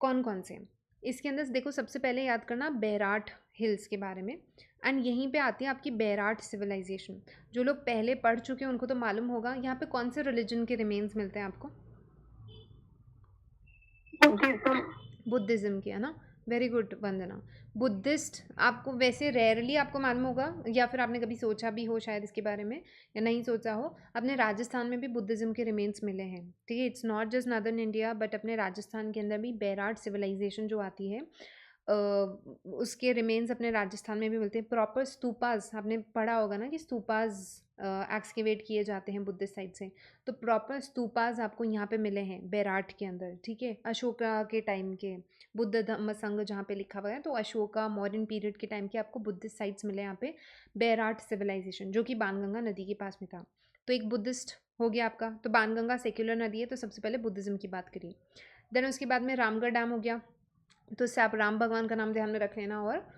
कौन कौन से इसके अंदर देखो, सबसे पहले याद करना बैराट हिल्स के बारे में। एंड यहीं पे आती है आपकी बैराट सिविलाइजेशन। जो लोग पहले पढ़ चुके हैं उनको तो मालूम होगा, यहाँ पे कौन से रिलीजन के रिमेन्स मिलते हैं आपको, बुद्धिज्म। बुद्धिज़्म की, है ना। वेरी गुड वंदना। बुद्धिस्ट आपको वैसे रेयरली आपको मालूम होगा, या फिर आपने कभी सोचा भी हो शायद इसके बारे में, या नहीं सोचा हो। अपने राजस्थान में भी बुद्धिज़्म के रिमेन्स मिले हैं, ठीक है। It's not just northern India, but अपने राजस्थान के अंदर भी बैराट सिविलाइजेशन जो आती है उसके रिमेन्स अपने राजस्थान में भी मिलते हैं। प्रॉपर स्तूपाज आपने पढ़ा होगा ना कि स्तूपाज एक्सकेवेट किए जाते हैं बुद्धिस्ट साइड से, तो प्रॉपर स्तूपाज आपको यहाँ पे मिले हैं बैराट के अंदर, ठीक है। अशोका के टाइम के बुद्ध धम्म संघ जहाँ पे लिखा हुआ है, तो अशोका मॉडर्न पीरियड के टाइम के आपको बुद्धिस्ट साइट्स मिले यहाँ पे। बैराट सिविलाइजेशन जो कि बाणगंगा नदी के पास में था, तो एक बुद्धिस्ट हो गया आपका। तो बाणगंगा सेक्युलर नदी है, तो सबसे पहले बुद्धिज़्म की बात करिए। देन उसके बाद में रामगढ़ डैम हो गया, तो इससे आप राम भगवान का नाम ध्यान में रख लेना और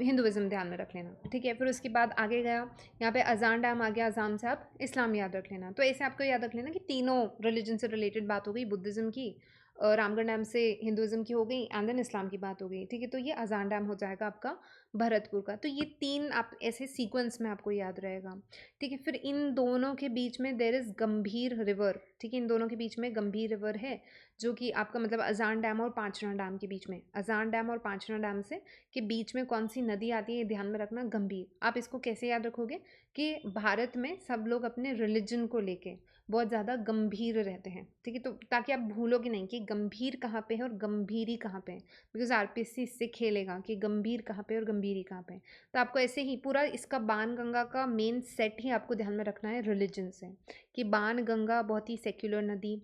हिंदुइज्म ध्यान में रख लेना, ठीक है। फिर उसके बाद आगे गया, यहाँ पे अजान डैम आ गया, अजान से आप इस्लाम याद रख लेना। तो ऐसे आपको याद रख लेना कि तीनों रिलीजन से रिलेटेड बात हो गई, बुद्धिज़्म की, रामगढ़ डैम से हिंदुइज्म की हो गई, एंड देन इस्लाम की बात हो गई, ठीक है। तो ये अजान डैम हो जाएगा आपका भरतपुर का। तो ये तीन आप ऐसे सीक्वेंस में आपको याद रहेगा, ठीक है। फिर इन दोनों के बीच में देर इज़ गंभीर रिवर, ठीक है। इन दोनों के बीच में गंभीर रिवर है, जो कि आपका मतलब अजान डैम और पांचना डैम के बीच में, अजान डैम और पांचना डैम से के बीच में कौन सी नदी आती है, ये ध्यान में रखना, गंभीर। आप इसको कैसे याद रखोगे कि भारत में सब लोग अपने रिलीजन को लेके, बहुत ज़्यादा गंभीर रहते हैं, ठीक है। तो ताकि आप भूलोगे नहीं कि गंभीर कहाँ पे है और गंभीरी कहाँ पे है, बिकॉज आरपीएससी इससे खेलेगा कि गंभीर कहाँ पे और गंभीरी कहाँ पे है। तो आपको ऐसे ही पूरा इसका बाण गंगा का मेन सेट ही आपको ध्यान में रखना है रिलीजन से, कि बाण गंगा बहुत ही सेक्युलर नदी,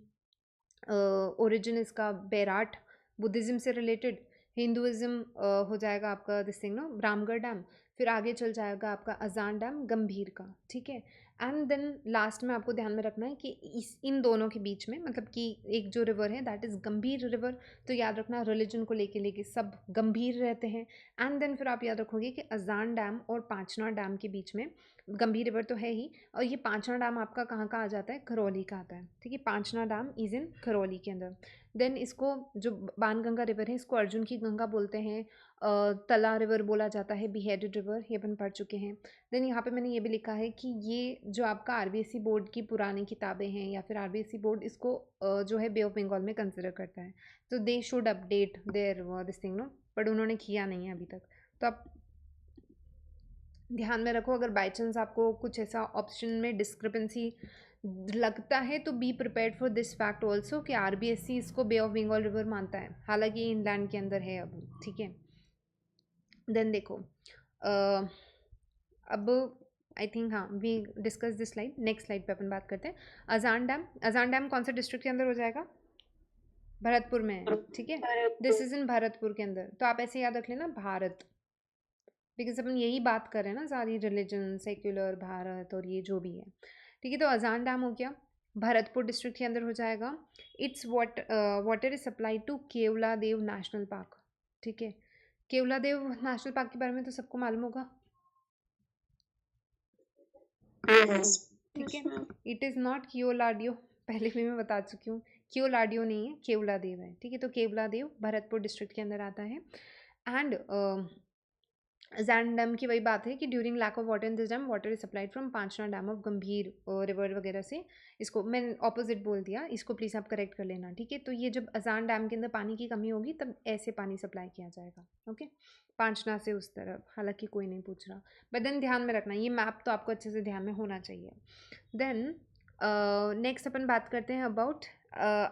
ओरिजिन इसका बैराट बुद्धिज़्म से रिलेटेड, हिंदुज़्म हो जाएगा आपका this thing no Ramgarh dam, फिर आगे चल जाएगा आपका अजान डैम गंभीर का, ठीक है। एंड देन लास्ट में आपको ध्यान में रखना है कि इस इन दोनों के बीच में मतलब कि एक जो रिवर है दैट इज़ गंभीर रिवर, तो याद रखना रिलीजन को लेके लेके सब गंभीर रहते हैं। एंड देन फिर आप याद रखोगे कि अजान डैम और पांचना डैम के बीच में गंभीर रिवर तो है ही, और ये पांचना डैम आपका कहाँ का आ जाता है, करौली का आता है, ठीक है। पांचना डैम इज़ इन करौली के अंदर। देन इसको जो बाणगंगा रिवर है इसको अर्जुन की गंगा बोलते हैं, तला रिवर बोला जाता है, बिहेडेड रिवर, ये अपन पढ़ चुके हैं। देन यहाँ पे मैंने ये भी लिखा है कि ये जो आपका आरबीएससी बोर्ड की पुरानी किताबें हैं या फिर आरबीएससी बोर्ड इसको जो है बे ऑफ बंगाल में कंसिडर करता है, तो they should update there this thing no, but उन्होंने किया नहीं है अभी तक। तो आप ध्यान में रखो, अगर बाई चांस आपको कुछ ऐसा ऑप्शन में डिस्क्रिपेंसी लगता है तो be prepared for this fact also कि आरबीएससी इसको बे ऑफ बंगाल रिवर मानता है, हालांकि इंग्लैंड के अंदर है अब, ठीक है। देन देखो अब आई थिंक हाँ we discuss this slide, next slide पे अपन बात करते हैं। अजान डैम, अजान डैम कौन सा डिस्ट्रिक्ट के अंदर हो जाएगा, भरतपुर में है, ठीक है। दिस इज इन भरतपुर के अंदर, तो आप ऐसे याद रख लेना भारत, बिकॉज अपन यही बात कर रहे हैं ना सारी रिलीजन सेक्युलर भारत और ये जो भी है, ठीक है। तो अजान डैम हो गया, भरतपुर डिस्ट्रिक्ट के अंदर हो जाएगा। Its water is supplied to Keoladeo national park, ठीक है। केवला देव नेशनल पार्क के बारे में तो सबको मालूम होगा, ठीक है। इट इज़ नॉट कियोलाडियो, पहले भी मैं बता चुकी हूँ, कियोलाडियो नहीं है, केवला देव है, ठीक है। तो केवला देव भरतपुर डिस्ट्रिक्ट के अंदर आता है। एंड जैन डैम की वही बात है कि during lack of water in this dam water is supplied from Panchana dam of Gambhir river वगैरह से, इसको मैंने ऑपोजिट बोल दिया, इसको प्लीज़ आप करेक्ट कर लेना, ठीक है। तो ये जब अजान डैम के अंदर पानी की कमी होगी तब ऐसे पानी सप्लाई किया जाएगा, ओके, पांचना से उस तरफ, हालांकि कोई नहीं पूछ रहा, बट देन ध्यान में रखना ये मैप तो आपको अच्छे से ध्यान में होना चाहिए। देन नेक्स्ट अपन बात करते हैं अबाउट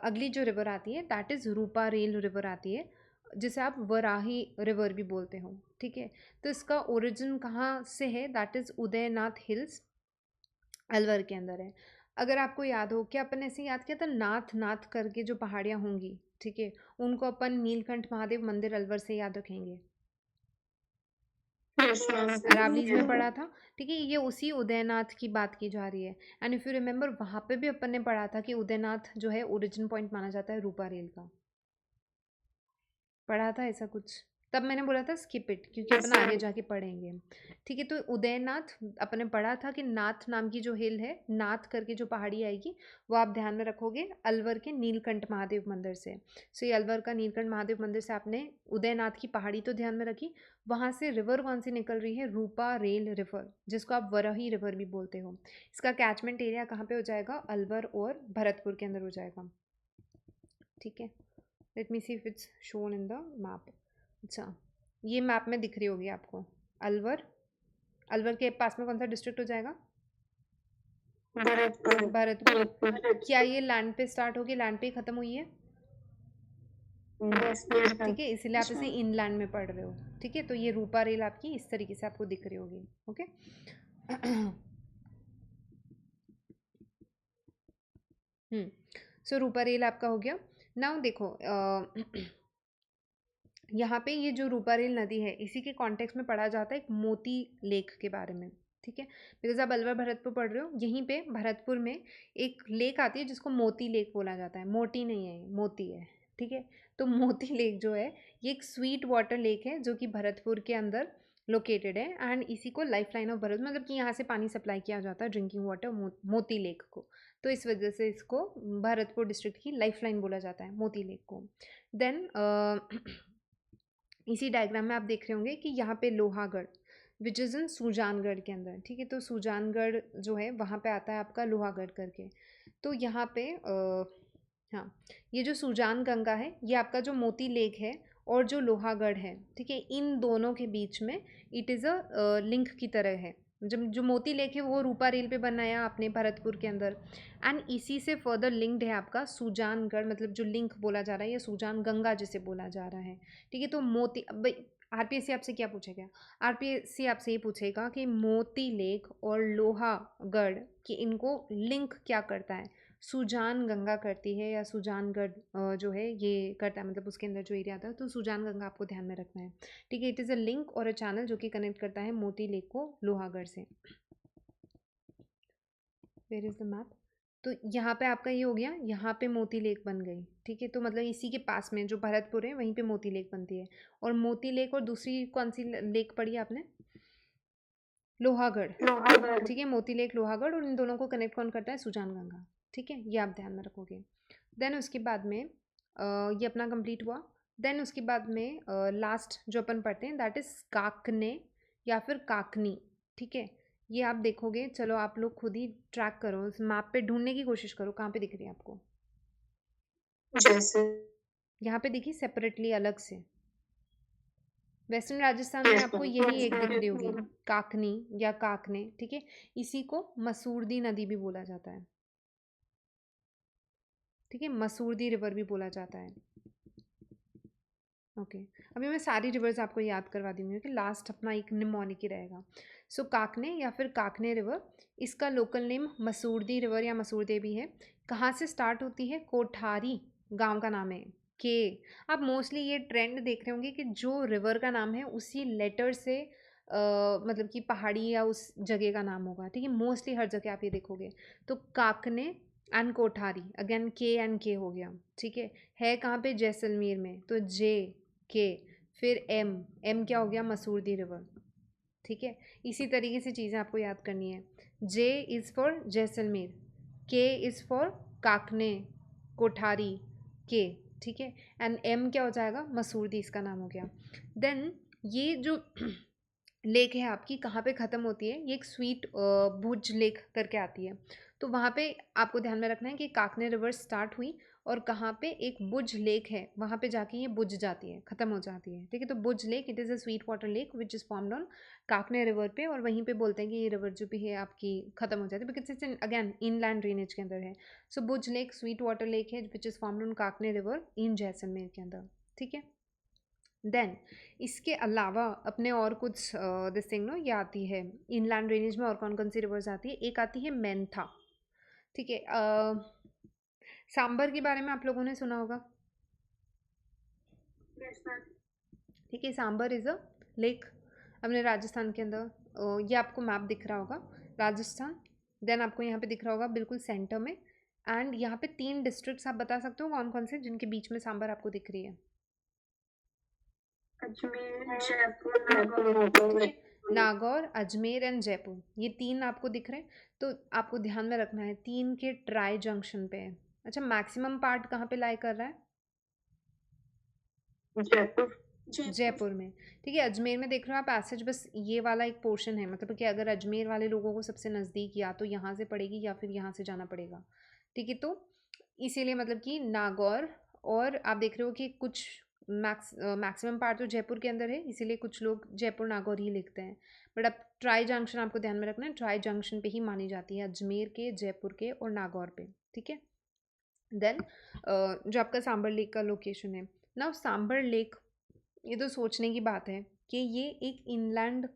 अगली जो रिवर आती है that is Rupa rail river आती है, जिसे आप वराही रिवर भी बोलते हो, ठीक है। तो इसका ओरिजिन कहाँ से है, that is Udaynath hills, Alwar के अंदर है। अगर आपको याद हो क्या अपन ऐसे याद किया था, नाथ नाथ करके जो पहाड़ियाँ होंगी, ठीक है, उनको अपन नीलकंठ महादेव मंदिर अलवर से याद रखेंगे, अरावलीज में पढ़ा था, ठीक है। ये उसी उदयनाथ की बात की जा रही है। एंड इफ़ यू रिमेंबर वहाँ पे भी अपन ने पढ़ा था कि उदयनाथ जो है ओरिजिन पॉइंट माना जाता है रूपा रेल का, पढ़ा था ऐसा कुछ, तब मैंने बोला था स्किप इट क्योंकि अपन आगे जाके पढ़ेंगे, ठीक है। तो उदयनाथ अपने पढ़ा था कि नाथ नाम की जो हिल है, नाथ करके जो पहाड़ी आएगी वो आप ध्यान में रखोगे अलवर के नीलकंठ महादेव मंदिर से। सो ये अलवर का नीलकंठ महादेव मंदिर से आपने उदयनाथ की पहाड़ी तो ध्यान में रखी, वहाँ से रिवर कौन सी निकल रही है, रूपा रेल रिवर, जिसको आप वराही रिवर भी बोलते हो। इसका कैचमेंट एरिया कहाँ पे हो जाएगा, अलवर और भरतपुर के अंदर हो जाएगा, ठीक है। Let me see if it's shown in the map. अच्छा ये मैप में दिख रही होगी आपको, अलवर, अलवर के पास में कौन सा डिस्ट्रिक्ट हो जाएगा, भरतपुर। क्या ये लैंड पे स्टार्ट होगी, लैंड पे ही खत्म हुई है, ठीक है, इसीलिए आप इसे इनलैंड में पढ़ रहे हो, ठीक है। तो ये रूपा रेल आपकी इस तरीके से आपको दिख रही होगी, ओके। सो रूपा रेल आपका हो गया। नाउ देखो यहाँ पे ये जो रूपा रेल नदी है इसी के कॉन्टेक्स्ट में पढ़ा जाता है एक मोती लेक के बारे में, ठीक है। बिकॉज आप अलवर भरतपुर पढ़ रहे हो, यहीं पे भरतपुर में एक लेक आती है जिसको मोती लेक बोला जाता है, मोटी नहीं है मोती है, ठीक है। तो मोती लेक जो है ये एक स्वीट वाटर लेक है जो कि भरतपुर के अंदर लोकेटेड है। एंड इसी को लाइफ लाइन ऑफ भरत मतलब कि यहाँ से पानी सप्लाई किया जाता है ड्रिंकिंग वाटर मोती लेक को, तो इस वजह से इसको भरतपुर डिस्ट्रिक्ट की लाइफ लाइन बोला जाता है मोती लेक को। देन इसी डायग्राम में आप देख रहे होंगे कि यहाँ पे Lohagarh which is in Sujangarh के अंदर, ठीक है। तो सुजानगढ़ जो है वहाँ पे आता है आपका लोहागढ़ करके। तो यहाँ पे हाँ ये जो सुजान गंगा है ये आपका जो मोती लेक है और जो लोहागढ़ है, ठीक है, इन दोनों के बीच में इट इज़ अ लिंक की तरह है, जब जो मोती लेक है वो रूपा रेल पे बनाया आपने भरतपुर के अंदर। एंड इसी से फर्दर लिंक्ड है आपका सुजानगढ़, मतलब जो लिंक बोला जा रहा है, या सुजान गंगा जिसे बोला जा रहा है। ठीक है, तो मोती, अब भाई आरपीएससी आपसे क्या पूछेगा? आरपीएससी आपसे ये पूछेगा कि मोती लेक और लोहागढ़ कि इनको लिंक क्या करता है? सुजान गंगा करती है, या सुजानगढ़ जो है ये करता है, मतलब उसके अंदर जो एरिया आता है, तो सुजान गंगा आपको ध्यान में रखना है। ठीक है, इट इज़ अ लिंक और अ चैनल जो कि कनेक्ट करता है मोती लेक को लोहागढ़ से। Where is the map? तो यहाँ पे आपका ये हो गया, यहाँ पे मोती लेक बन गई। ठीक है, तो मतलब इसी के पास में जो भरतपुर है वहीं पे मोती लेक बनती है। और मोती लेक और दूसरी कौन सी लेक पढ़ी आपने? लोहागढ़। लोहागढ़। ठीक है, मोती लेक लोहागढ़, और इन दोनों को कनेक्ट कौन करता है? सुजान गंगा। ठीक है, ये आप ध्यान में रखोगे। देन उसके बाद में ये अपना कंप्लीट हुआ। देन उसके बाद में लास्ट जो अपन पढ़ते हैं दैट इज़ काकने या फिर काकनी। ठीक है, ये आप देखोगे, चलो आप लोग खुद ही ट्रैक करो, उस मैप पे ढूंढने की कोशिश करो कहाँ पे दिख रही है आपको। जैसे यहाँ पे दिखी सेपरेटली अलग से। वेस्टर्न राजस्थान में आपको यही एक दिख रही होगी, काकनी या काकने। ठीक है, इसी को मसूरदी नदी भी बोला जाता है। ठीक है, मसूरदी रिवर भी बोला जाता है। ओके, अभी मैं सारी रिवर्स आपको याद करवा दूंगी कि लास्ट अपना एक निमोनिक ही रहेगा। सो काकने या फिर काकने रिवर, इसका लोकल नेम मसूरदी रिवर या मसूरदे भी है। कहाँ से स्टार्ट होती है? कोठारी गांव का नाम है। के आप मोस्टली ये ट्रेंड देख रहे होंगे कि जो रिवर का नाम है उसी लेटर से मतलब कि पहाड़ी या उस जगह का नाम होगा। ठीक है, मोस्टली हर जगह आप ये देखोगे। तो काकने एंड कोठारी, अगेन के एंड के हो गया। ठीक है कहाँ पे? जैसलमेर में, तो जे के, फिर एम, एम क्या हो गया? मसूरदी रिवर। ठीक है, इसी तरीके से चीज़ें आपको याद करनी है। जे इज़ फॉर जैसलमेर, के इज़ फॉर काकने, कोठारी, के। ठीक है, एंड एम क्या हो जाएगा? मसूरदी, इसका नाम हो गया। देन ये जो लेक है आपकी कहाँ पे ख़त्म होती है? ये एक स्वीट भुज लेक करके आती है। तो वहाँ पे आपको ध्यान में रखना है कि काकने रिवर स्टार्ट हुई और कहाँ पे एक बुज लेक है, वहाँ पे जाके ये बुझ जाती है, ख़त्म हो जाती है। ठीक है, तो Bujh lake it is a sweet water lake which is formed on Kakni river पे, और वहीं पे बोलते हैं कि ये रिवर जो भी है आपकी ख़त्म हो जाती है because its again inland drainage के अंदर है। So Bujh lake sweet water lake है which is formed on Kakni river in Jaisalmer के अंदर। ठीक है, देन इसके अलावा अपने और कुछ दिस थिंग नो ये आती है इनलैंड ड्रेनेज में, और कौन कौन सी रिवर्स आती है? एक आती है मेंथा। ठीक है, सांबर के बारे में आप लोगों ने सुना होगा। ठीक है, सांबर इज़ अ लेक अपने राजस्थान के अंदर। ये आपको मैप दिख रहा होगा राजस्थान, देन आपको यहाँ पे दिख रहा होगा बिल्कुल सेंटर में। एंड यहाँ पे 3 डिस्ट्रिक्ट्स आप बता सकते हो कौन कौन से जिनके बीच में सांबर आपको दिख रही है? अजमेर, जयपुर, नागौर। ठीक है, नागौर, अजमेर एंड जयपुर, ये 3 आपको दिख रहे हैं। तो आपको ध्यान में रखना है 3 के ट्राई जंक्शन पे है। अच्छा, मैक्सिमम पार्ट कहाँ पे लाई कर रहा है? जयपुर। जयपुर में। ठीक है, अजमेर में देख रहे हो आप पैसेज, बस ये वाला एक पोर्शन है, मतलब कि अगर अजमेर वाले लोगों को सबसे नज़दीक या तो यहाँ से पड़ेगी या फिर यहाँ से जाना पड़ेगा। ठीक है, तो इसीलिए मतलब कि नागौर, और आप देख रहे हो कि कुछ मैक्सिमम पार्ट तो जयपुर के अंदर है, इसीलिए कुछ लोग जयपुर नागौर ही लिखते हैं। बट अब ट्राई जंक्शन आपको ध्यान में रखना है, ट्राई जंक्शन पे ही मानी जाती है, अजमेर के, जयपुर के और नागौर पे। ठीक है, देन जो आपका सांबर लेक का लोकेशन है ना, सांबर लेक, ये तो सोचने की बात है कि ये एक इनलैंड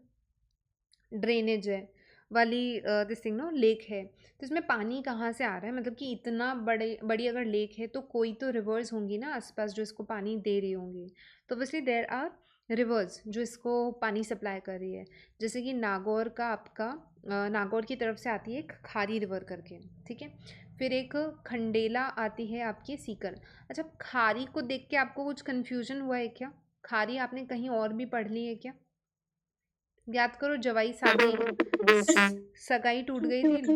ड्रेनेज है वाली दिस थिंग नो लेक है। तो इसमें पानी कहाँ से आ रहा है? मतलब कि इतना बड़ी अगर लेक है तो कोई तो रिवर्स होंगी ना आसपास जो इसको पानी दे रही होंगी। तो ऑब्वियसली देयर आर रिवर्स जो इसको पानी सप्लाई कर रही है। जैसे कि नागौर का आपका नागौर की तरफ से आती है एक खारी रिवर करके। ठीक है, फिर एक खंडेला आती है आपकी सीकर। अच्छा, खारी को देख के आपको कुछ कन्फ्यूजन हुआ है क्या? खारी आपने कहीं और भी पढ़ ली है क्या? याद करो, जवाई शादी, सगाई टूट गई थी।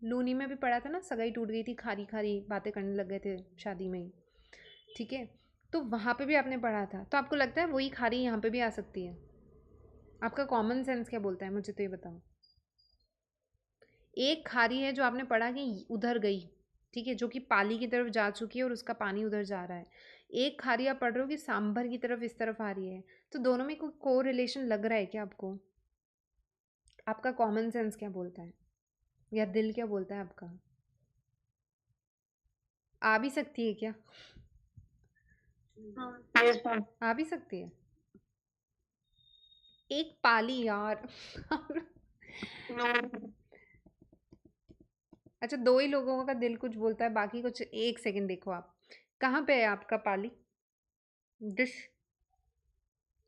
लूनी में भी पढ़ा था ना, सगाई टूट गई थी, खारी खारी बातें करने लग गए थे शादी में ही। ठीक है, तो वहाँ पे भी आपने पढ़ा था, तो आपको लगता है वही खारी यहाँ पे भी आ सकती है? आपका कॉमन सेंस क्या बोलता है मुझे तो ये बताओ। एक खारी है जो आपने पढ़ा कि उधर गई, ठीक है, जो कि पाली की तरफ जा चुकी है और उसका पानी उधर जा रहा है। एक खारी आप पढ़ रहे हो कि सांभर की तरफ इस तरफ आ रही है। तो दोनों में कोई को रिलेशन लग रहा है क्या आपको? आपका कॉमन सेंस क्या बोलता है, या दिल क्या बोलता है आपका? आ भी सकती है क्या? Yes ma'am. आ भी सकती है। एक पाली यार। नो। अच्छा, 2 ही लोगों का दिल कुछ बोलता है, बाकी कुछ। 1 सेकंड देखो आप, कहाँ पे है आपका पाली? डिश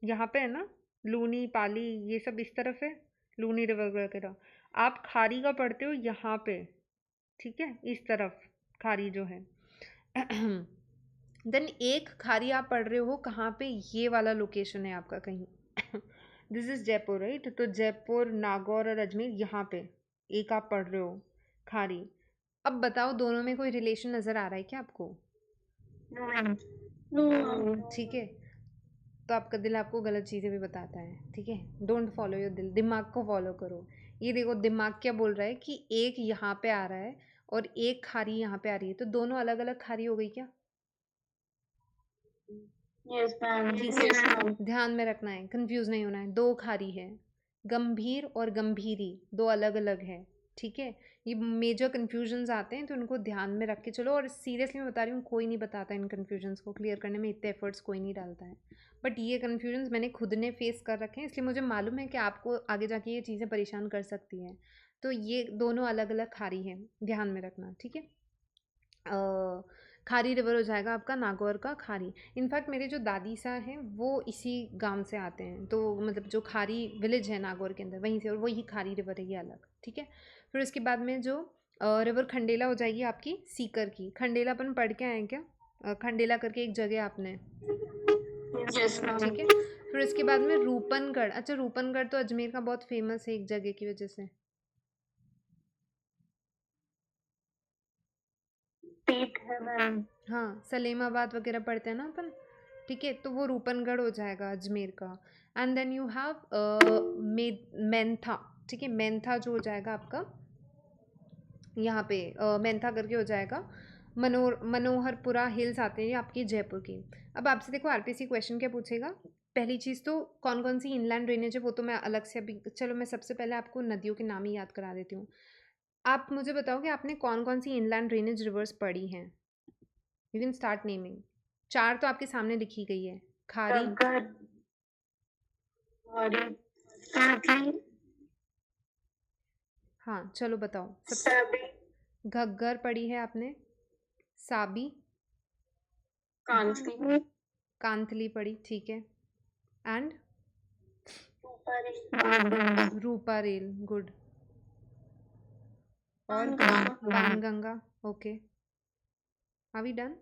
यहाँ पे है ना? लूनी, पाली, ये सब इस तरफ है, लूनी रिवर वगैरह। आप खारी का पढ़ते हो यहाँ पे, ठीक है, इस तरफ खारी जो है। देन एक खारी आप पढ़ रहे हो कहाँ पे? ये वाला लोकेशन है आपका कहीं। This is Jaipur right? तो जयपुर, नागौर और अजमेर यहाँ पे एक आप पढ़ रहे हो खारी। अब बताओ दोनों में कोई रिलेशन नज़र आ रहा है क्या आपको? No ma'am. नो। ठीक है, तो आपका दिल आपको गलत चीज़ें भी बताता है, ठीक है? डोंट फॉलो योर दिल, दिमाग को फॉलो करो। ये देखो दिमाग क्या बोल रहा है कि एक यहाँ पे आ रहा है और एक खारी यहाँ पे आ रही है, तो दोनों अलग अलग खारी हो गई क्या? Yes ma'am. ठीक यस है, मैम। ध्यान में रखना है, कंफ्यूज नहीं होना है। 2 खारी है, गंभीर और गंभीरी 2 अलग अलग है, ठीक है? ये मेजर कन्फ्यूजन्स आते हैं, तो उनको ध्यान में रख के चलो। और सीरियसली मैं बता रही हूँ, कोई नहीं बताता इन कन्फ्यूजन्स को क्लियर करने में, इतने एफर्ट्स कोई नहीं डालता है। बट ये कन्फ्यूजन्स मैंने खुद ने फेस कर रखे हैं, इसलिए मुझे मालूम है कि आपको आगे जाके ये चीज़ें परेशान कर सकती हैं। तो ये दोनों अलग अलग खारी हैं, ध्यान में रखना, ठीक है? खारी रिवर हो जाएगा आपका नागौर का खारी। इनफैक्ट मेरे जो दादी सा हैं वो इसी गांव से आते हैं, तो मतलब जो खारी विलेज है नागौर के अंदर वहीं से, और वही खारी रिवर है ये अलग, ठीक है? फिर उसके बाद में जो रिवर खंडेला हो जाएगी आपकी सीकर की। खंडेला अपन पढ़ के आए हैं क्या? खंडेला करके एक जगह आपने, यस मैम। ठीक है? फिर उसके बाद में रूपनगढ़। अच्छा, रूपनगढ़ तो अजमेर का बहुत फेमस है एक जगह की वजह से। पीक है मैम। हाँ, सलेमाबाद वगैरह पढ़ते हैं ना अपन, ठीक है? तो वो रूपनगढ़ हो जाएगा अजमेर का। And then you have Mentha, ठीक है? मेंथा जो हो जाएगा आपका यहाँ पे, मेंथा करके हो जाएगा। मनोहरपुरा हिल्स आते हैं ये आपकी जयपुर की। अब आपसे देखो आरपीसी क्वेश्चन क्या पूछेगा। पहली चीज़ तो कौन कौन सी इनलैंड ड्रेनेज है वो तो मैं अलग से अभी, चलो मैं सबसे पहले आपको नदियों के नाम ही याद करा देती हूँ। आप मुझे बताओ कि आपने कौन कौन सी इनलैंड ड्रेनेज रिवर्स पढ़ी हैं? You can start naming. 4 तो आपके सामने लिखी गई है, खारी। घग्गर, और कांकली, हाँ चलो बताओ सबसे। सबी, घग्गर पढ़ी है आपने, साबी, कांतली, कांतली पढ़ी, ठीक है? And Banganga, Ruparail, good. और Banganga, Banganga, okay. Are we done?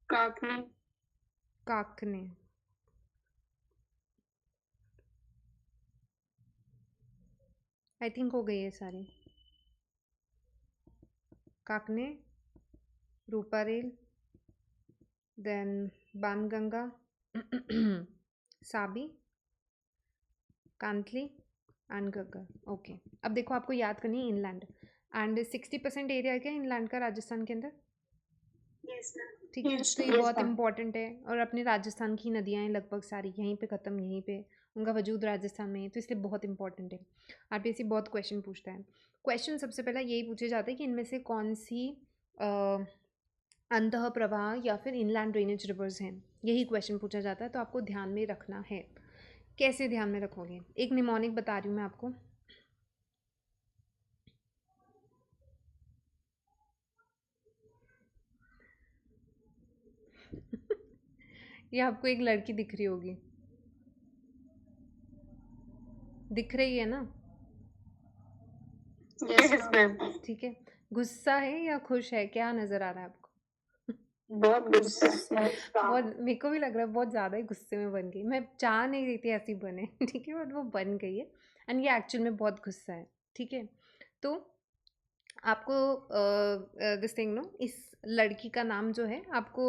Kakni, Kakni, I think हो गई है सारी। Kakni, Ruparail, then Banganga, Sabi, Kantli and Ghaggar, okay. अब देखो आपको याद करनी है इनलैंड। एंड 60% एरिया क्या इनलैंड का राजस्थान के अंदर? Yes ma'am. ठीक है, तो ये बहुत इंपॉर्टेंट है। और अपने राजस्थान की नदियाँ हैं लगभग सारी यहीं पे ख़त्म, यहीं पे उनका वजूद राजस्थान में है, तो इसलिए बहुत इंपॉर्टेंट है। आरपीएससी बहुत क्वेश्चन पूछता है। क्वेश्चन सबसे पहला यही पूछे जाते हैं कि इनमें से कौन सी अंतः प्रवाह या फिर इनलैंड ड्रेनेज रिवर्स हैं, यही क्वेश्चन पूछा जाता है। तो आपको ध्यान में रखना है। कैसे ध्यान में रखोगे? एक निमोनिक बता रही हूँ मैं आपको। ये आपको एक लड़की दिख रही होगी, दिख रही है ना? Yes ma'am. ठीक है, गुस्सा है या खुश है, क्या नज़र आ रहा है आपको? बहुत गुस्सा है। बहुत, मेरे को भी लग रहा है बहुत ज़्यादा ही गुस्से में बन गई। मैं चाह नहीं रही थी ऐसी बने, ठीक है, बट वो बन गई है। एंड ये एक्चुअल में बहुत गुस्सा है, ठीक है? तो आपको दिस थिंग नो, इस लड़की का नाम जो है आपको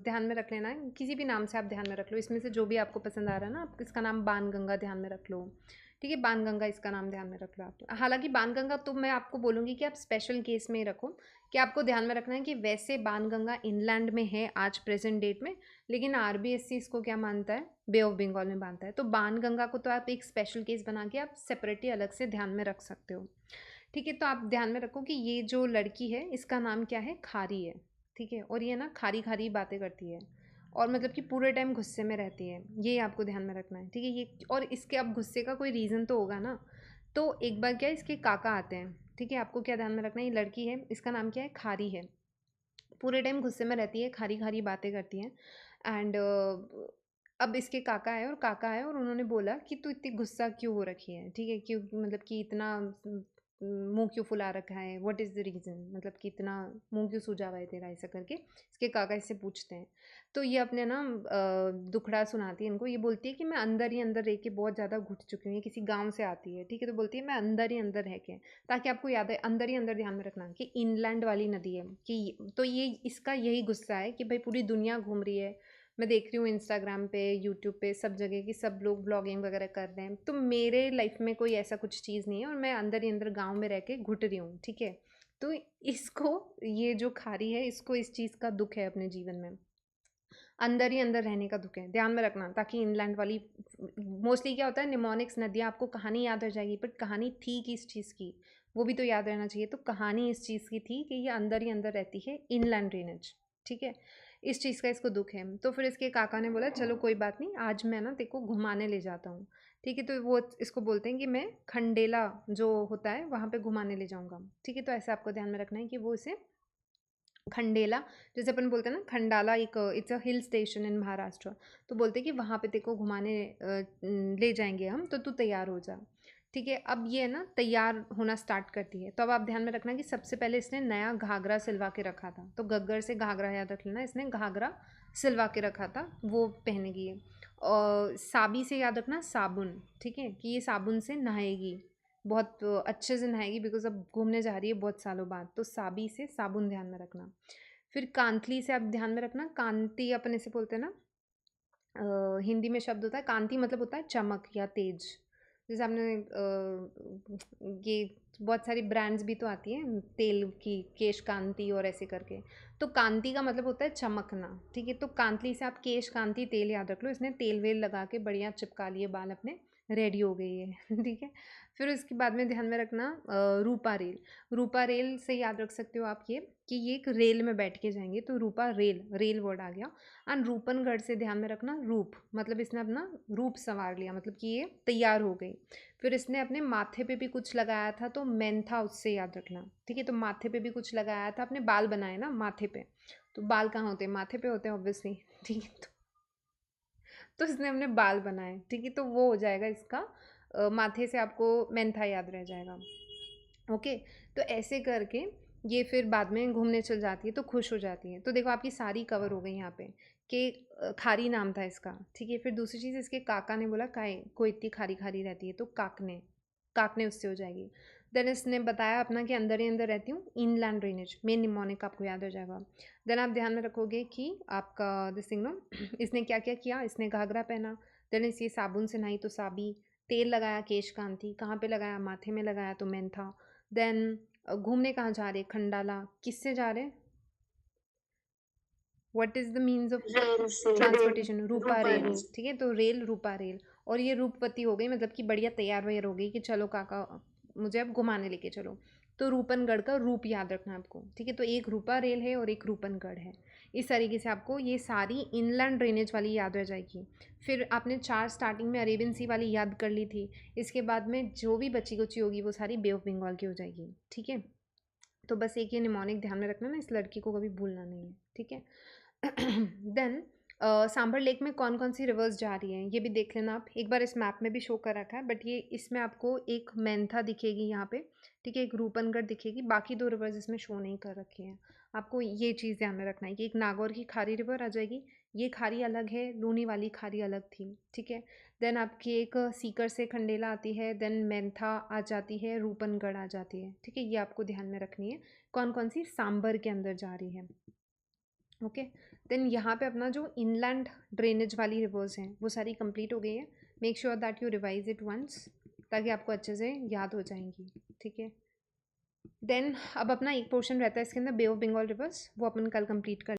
ध्यान में रख लेना है। किसी भी नाम से आप ध्यान में रख लो, इसमें से जो भी आपको पसंद आ रहा है ना, आप इसका नाम बाणगंगा ध्यान में रख लो। ठीक है, बाणगंगा इसका नाम ध्यान में रख लो आप। हालांकि बाणगंगा तो मैं आपको बोलूँगी कि आप स्पेशल केस में ही रखो, कि आपको ध्यान में रखना है कि वैसे बाणगंगा इनलैंड में है आज प्रेजेंट डेट में, लेकिन आरबीएससी इसको क्या मानता है, बे ऑफ बंगाल में मानता है। तो बाणगंगा को तो आप एक स्पेशल केस बना के आप सेपरेटली अलग से ध्यान में रख सकते हो। ठीक है, तो आप ध्यान में रखो कि ये जो लड़की है इसका नाम क्या है, खारी है। ठीक है, और ये ना खारी खारी बातें करती है, और मतलब कि पूरे टाइम गुस्से में रहती है, ये आपको ध्यान में रखना है। ठीक है, ये और इसके अब गुस्से का कोई रीज़न तो होगा ना। तो एक बार क्या है, इसके काका आते हैं। ठीक है, आपको क्या ध्यान में रखना है, ये लड़की है, इसका नाम क्या है, खारी है, पूरे टाइम गुस्से में रहती है, खारी खारी बातें करती हैं। एंड अब इसके काका है, और काका है और उन्होंने बोला कि तू इतनी गुस्सा क्यों हो रखी है। ठीक है, क्यों मतलब कि इतना मुंह क्यों फुला रखा है, व्हाट इज़ द रीज़न, मतलब कि इतना मुंह क्यों सूजा हुआ है तेरा, ऐसा करके इसके काका इससे पूछते हैं। तो ये अपने ना दुखड़ा सुनाती है इनको, ये बोलती है कि मैं अंदर ही अंदर रह के बहुत ज़्यादा घुट चुकी हूँ। ये किसी गाँव से आती है। ठीक है, तो बोलती है मैं अंदर ही अंदर रह के, ताकि आपको याद है, अंदर ही अंदर ध्यान में रखना कि इनलैंड वाली नदी है कि, तो ये इसका यही गुस्सा है कि भाई पूरी दुनिया घूम रही है, मैं देख रही हूँ इंस्टाग्राम पे, यूट्यूब पे, सब जगह कि सब लोग ब्लॉगिंग वगैरह कर रहे हैं, तो मेरे लाइफ में कोई ऐसा कुछ चीज़ नहीं है, और मैं अंदर ही अंदर गाँव में रह के घुट रही हूँ। ठीक है, तो इसको, ये जो खारी है, इसको इस चीज़ का दुख है अपने जीवन में, अंदर ही अंदर रहने का दुख है, ध्यान में रखना। ताकि इनलैंड वाली, मोस्टली क्या होता है, निमोनिक्स नदियाँ, आपको कहानी याद रह जाएगी, बट कहानी थी किस चीज़ की, वो भी तो याद रहना चाहिए। तो कहानी इस चीज़ की थी कि ये अंदर ही अंदर रहती है, इनलैंड ड्रेनेज। ठीक है, इस चीज़ का इसको दुख है। तो फिर इसके काका ने बोला चलो कोई बात नहीं, आज मैं ना तेरे को घुमाने ले जाता हूँ। ठीक है, तो वो इसको बोलते हैं कि मैं खंडेला जो होता है वहाँ पे घुमाने ले जाऊँगा। ठीक है, तो ऐसे आपको ध्यान में रखना है कि वो इसे खंडेला, जैसे अपन बोलते हैं ना खंडाला, एक इट्स अ हिल स्टेशन इन महाराष्ट्र, तो बोलते हैं कि वहाँ पे तेरे को घुमाने ले जाएंगे हम, तो तू तैयार हो जा। ठीक है, अब ये ना तैयार होना स्टार्ट करती है। तो अब आप ध्यान में रखना कि सबसे पहले इसने नया घाघरा सिलवा के रखा था, तो गग्गर से घाघरा याद रख लेना, इसने घाघरा सिलवा के रखा था, वो पहनेगी ये। और साबी से याद रखना साबुन। ठीक है, कि ये साबुन से नहाएगी, बहुत अच्छे से नहाएगी, बिकॉज अब घूमने जा रही है बहुत सालों बाद, तो साबी से साबुन ध्यान में रखना। फिर कांतली से आप ध्यान में रखना, कांति अपन ऐसे बोलते हैं ना, हिंदी में शब्द होता है कांति, मतलब होता है चमक या तेज। जैसे आपने ये बहुत सारी ब्रांड्स भी तो आती हैं तेल की, केश कांति और ऐसे करके, तो कांति का मतलब होता है चमकना। ठीक है, तो कांतली से आप केश कांति तेल याद रख लो, इसने तेल वेल लगा के बढ़िया चिपका लिए बाल अपने, रेडी हो गई है। ठीक है, फिर उसके बाद में ध्यान में रखना रूपा रेल। रूपा रेल से याद रख सकते हो आप ये, कि ये एक रेल में बैठ के जाएंगे, तो रूपा रेल, रेल वर्ड आ गया। एंड रूपनगढ़ से ध्यान में रखना रूप, मतलब इसने अपना रूप संवार लिया, मतलब कि ये तैयार हो गई। फिर इसने अपने माथे पे भी कुछ लगाया था, तो मैंथा, उससे याद रखना। ठीक है, तो माथे पे भी कुछ लगाया था, अपने बाल बनाए ना माथे पे, तो बाल कहाँ होते हैं, माथे पे होते हैं ऑब्वियसली। ठीक है, तो इसने अपने बाल बनाए। ठीक है, तो वो हो जाएगा इसका माथे से आपको मैंथा याद रह जाएगा। ओके, तो ऐसे करके ये फिर बाद में घूमने चल जाती है, तो खुश हो जाती है। तो देखो आपकी सारी कवर हो गई यहाँ पे, कि खारी नाम था इसका। ठीक है, फिर दूसरी चीज़, इसके काका ने बोला काय को इतनी खारी खारी रहती है, तो काकने उससे हो जाएगी। देन इसने बताया अपना कि अंदर ही अंदर रहती हूँ, इनलैंड ड्रेनेज, मेन निमोनिक आपको याद हो जाएगा। देन आप ध्यान में रखोगे कि आपका दिस थिंग नो, इसने क्या क्या किया, इसने घाघरा पहना, देन इसी साबुन से नहाई तो साबी, तेल लगाया केश कांति, कहाँ पे लगाया, माथे में लगाया तो मैंथा। देन घूमने कहाँ जा रहे, खंडाला, किससे जा रहे, what is the means of rail से रेल, ट्रांसपोर्टेशन, रूपा रूपा रेल। रेल। ठीक है, तो रेल, रूपा रेल, और ये रूपवती हो गई, मतलब कि बढ़िया तैयार वैयार हो गई कि चलो काका मुझे अब घुमाने लेके चलो। तो रूपनगढ़ का रूप याद रखना आपको। ठीक है, तो एक रूपा रेल है और एक रूपनगढ़ है। इस तरीके से आपको ये सारी इनलैंड ड्रेनेज वाली याद रह जाएगी। फिर आपने 4 स्टार्टिंग में अरेबियन सी वाली याद कर ली थी, इसके बाद में जो भी बची कुची होगी वो सारी बे ऑफ बंगाल की हो जाएगी। ठीक है, तो बस एक ये निमोनिक ध्यान में रखना ना, इस लड़की को कभी भूलना नहीं है। ठीक है, देन सांभर लेक में कौन कौन सी रिवर्स जा रही हैं ये भी देख लेना आप एक बार, इस मैप में भी शो कर रखा है, बट ये इसमें आपको एक मैंथा दिखेगी यहाँ पे। ठीक है, एक रूपनगढ़ दिखेगी, बाकी 2 रिवर्स इसमें शो नहीं कर रखी हैं। आपको ये चीज़ ध्यान में रखना है कि एक नागौर की खारी रिवर आ जाएगी, ये खाड़ी अलग है, लूनी वाली खाड़ी अलग थी, ठीक है। देन आपकी एक सीकर से खंडेला आती है, देन मेंथा आ जाती है, रूपनगढ़ आ जाती है, ठीक है। ये आपको ध्यान में रखनी है कौन कौन सी सांबर के अंदर जा रही है, ओके। देन यहाँ पे अपना जो इनलैंड ड्रेनेज वाली रिवर्स हैं वो सारी कंप्लीट हो गई है। Make sure that you revise it once, ताकि आपको अच्छे से याद हो जाएंगी, ठीक है। देन अब अपना एक पोर्शन रहता है इसके अंदर बे ऑफ बंगाल रिवर्स, वो अपन कल कंप्लीट कर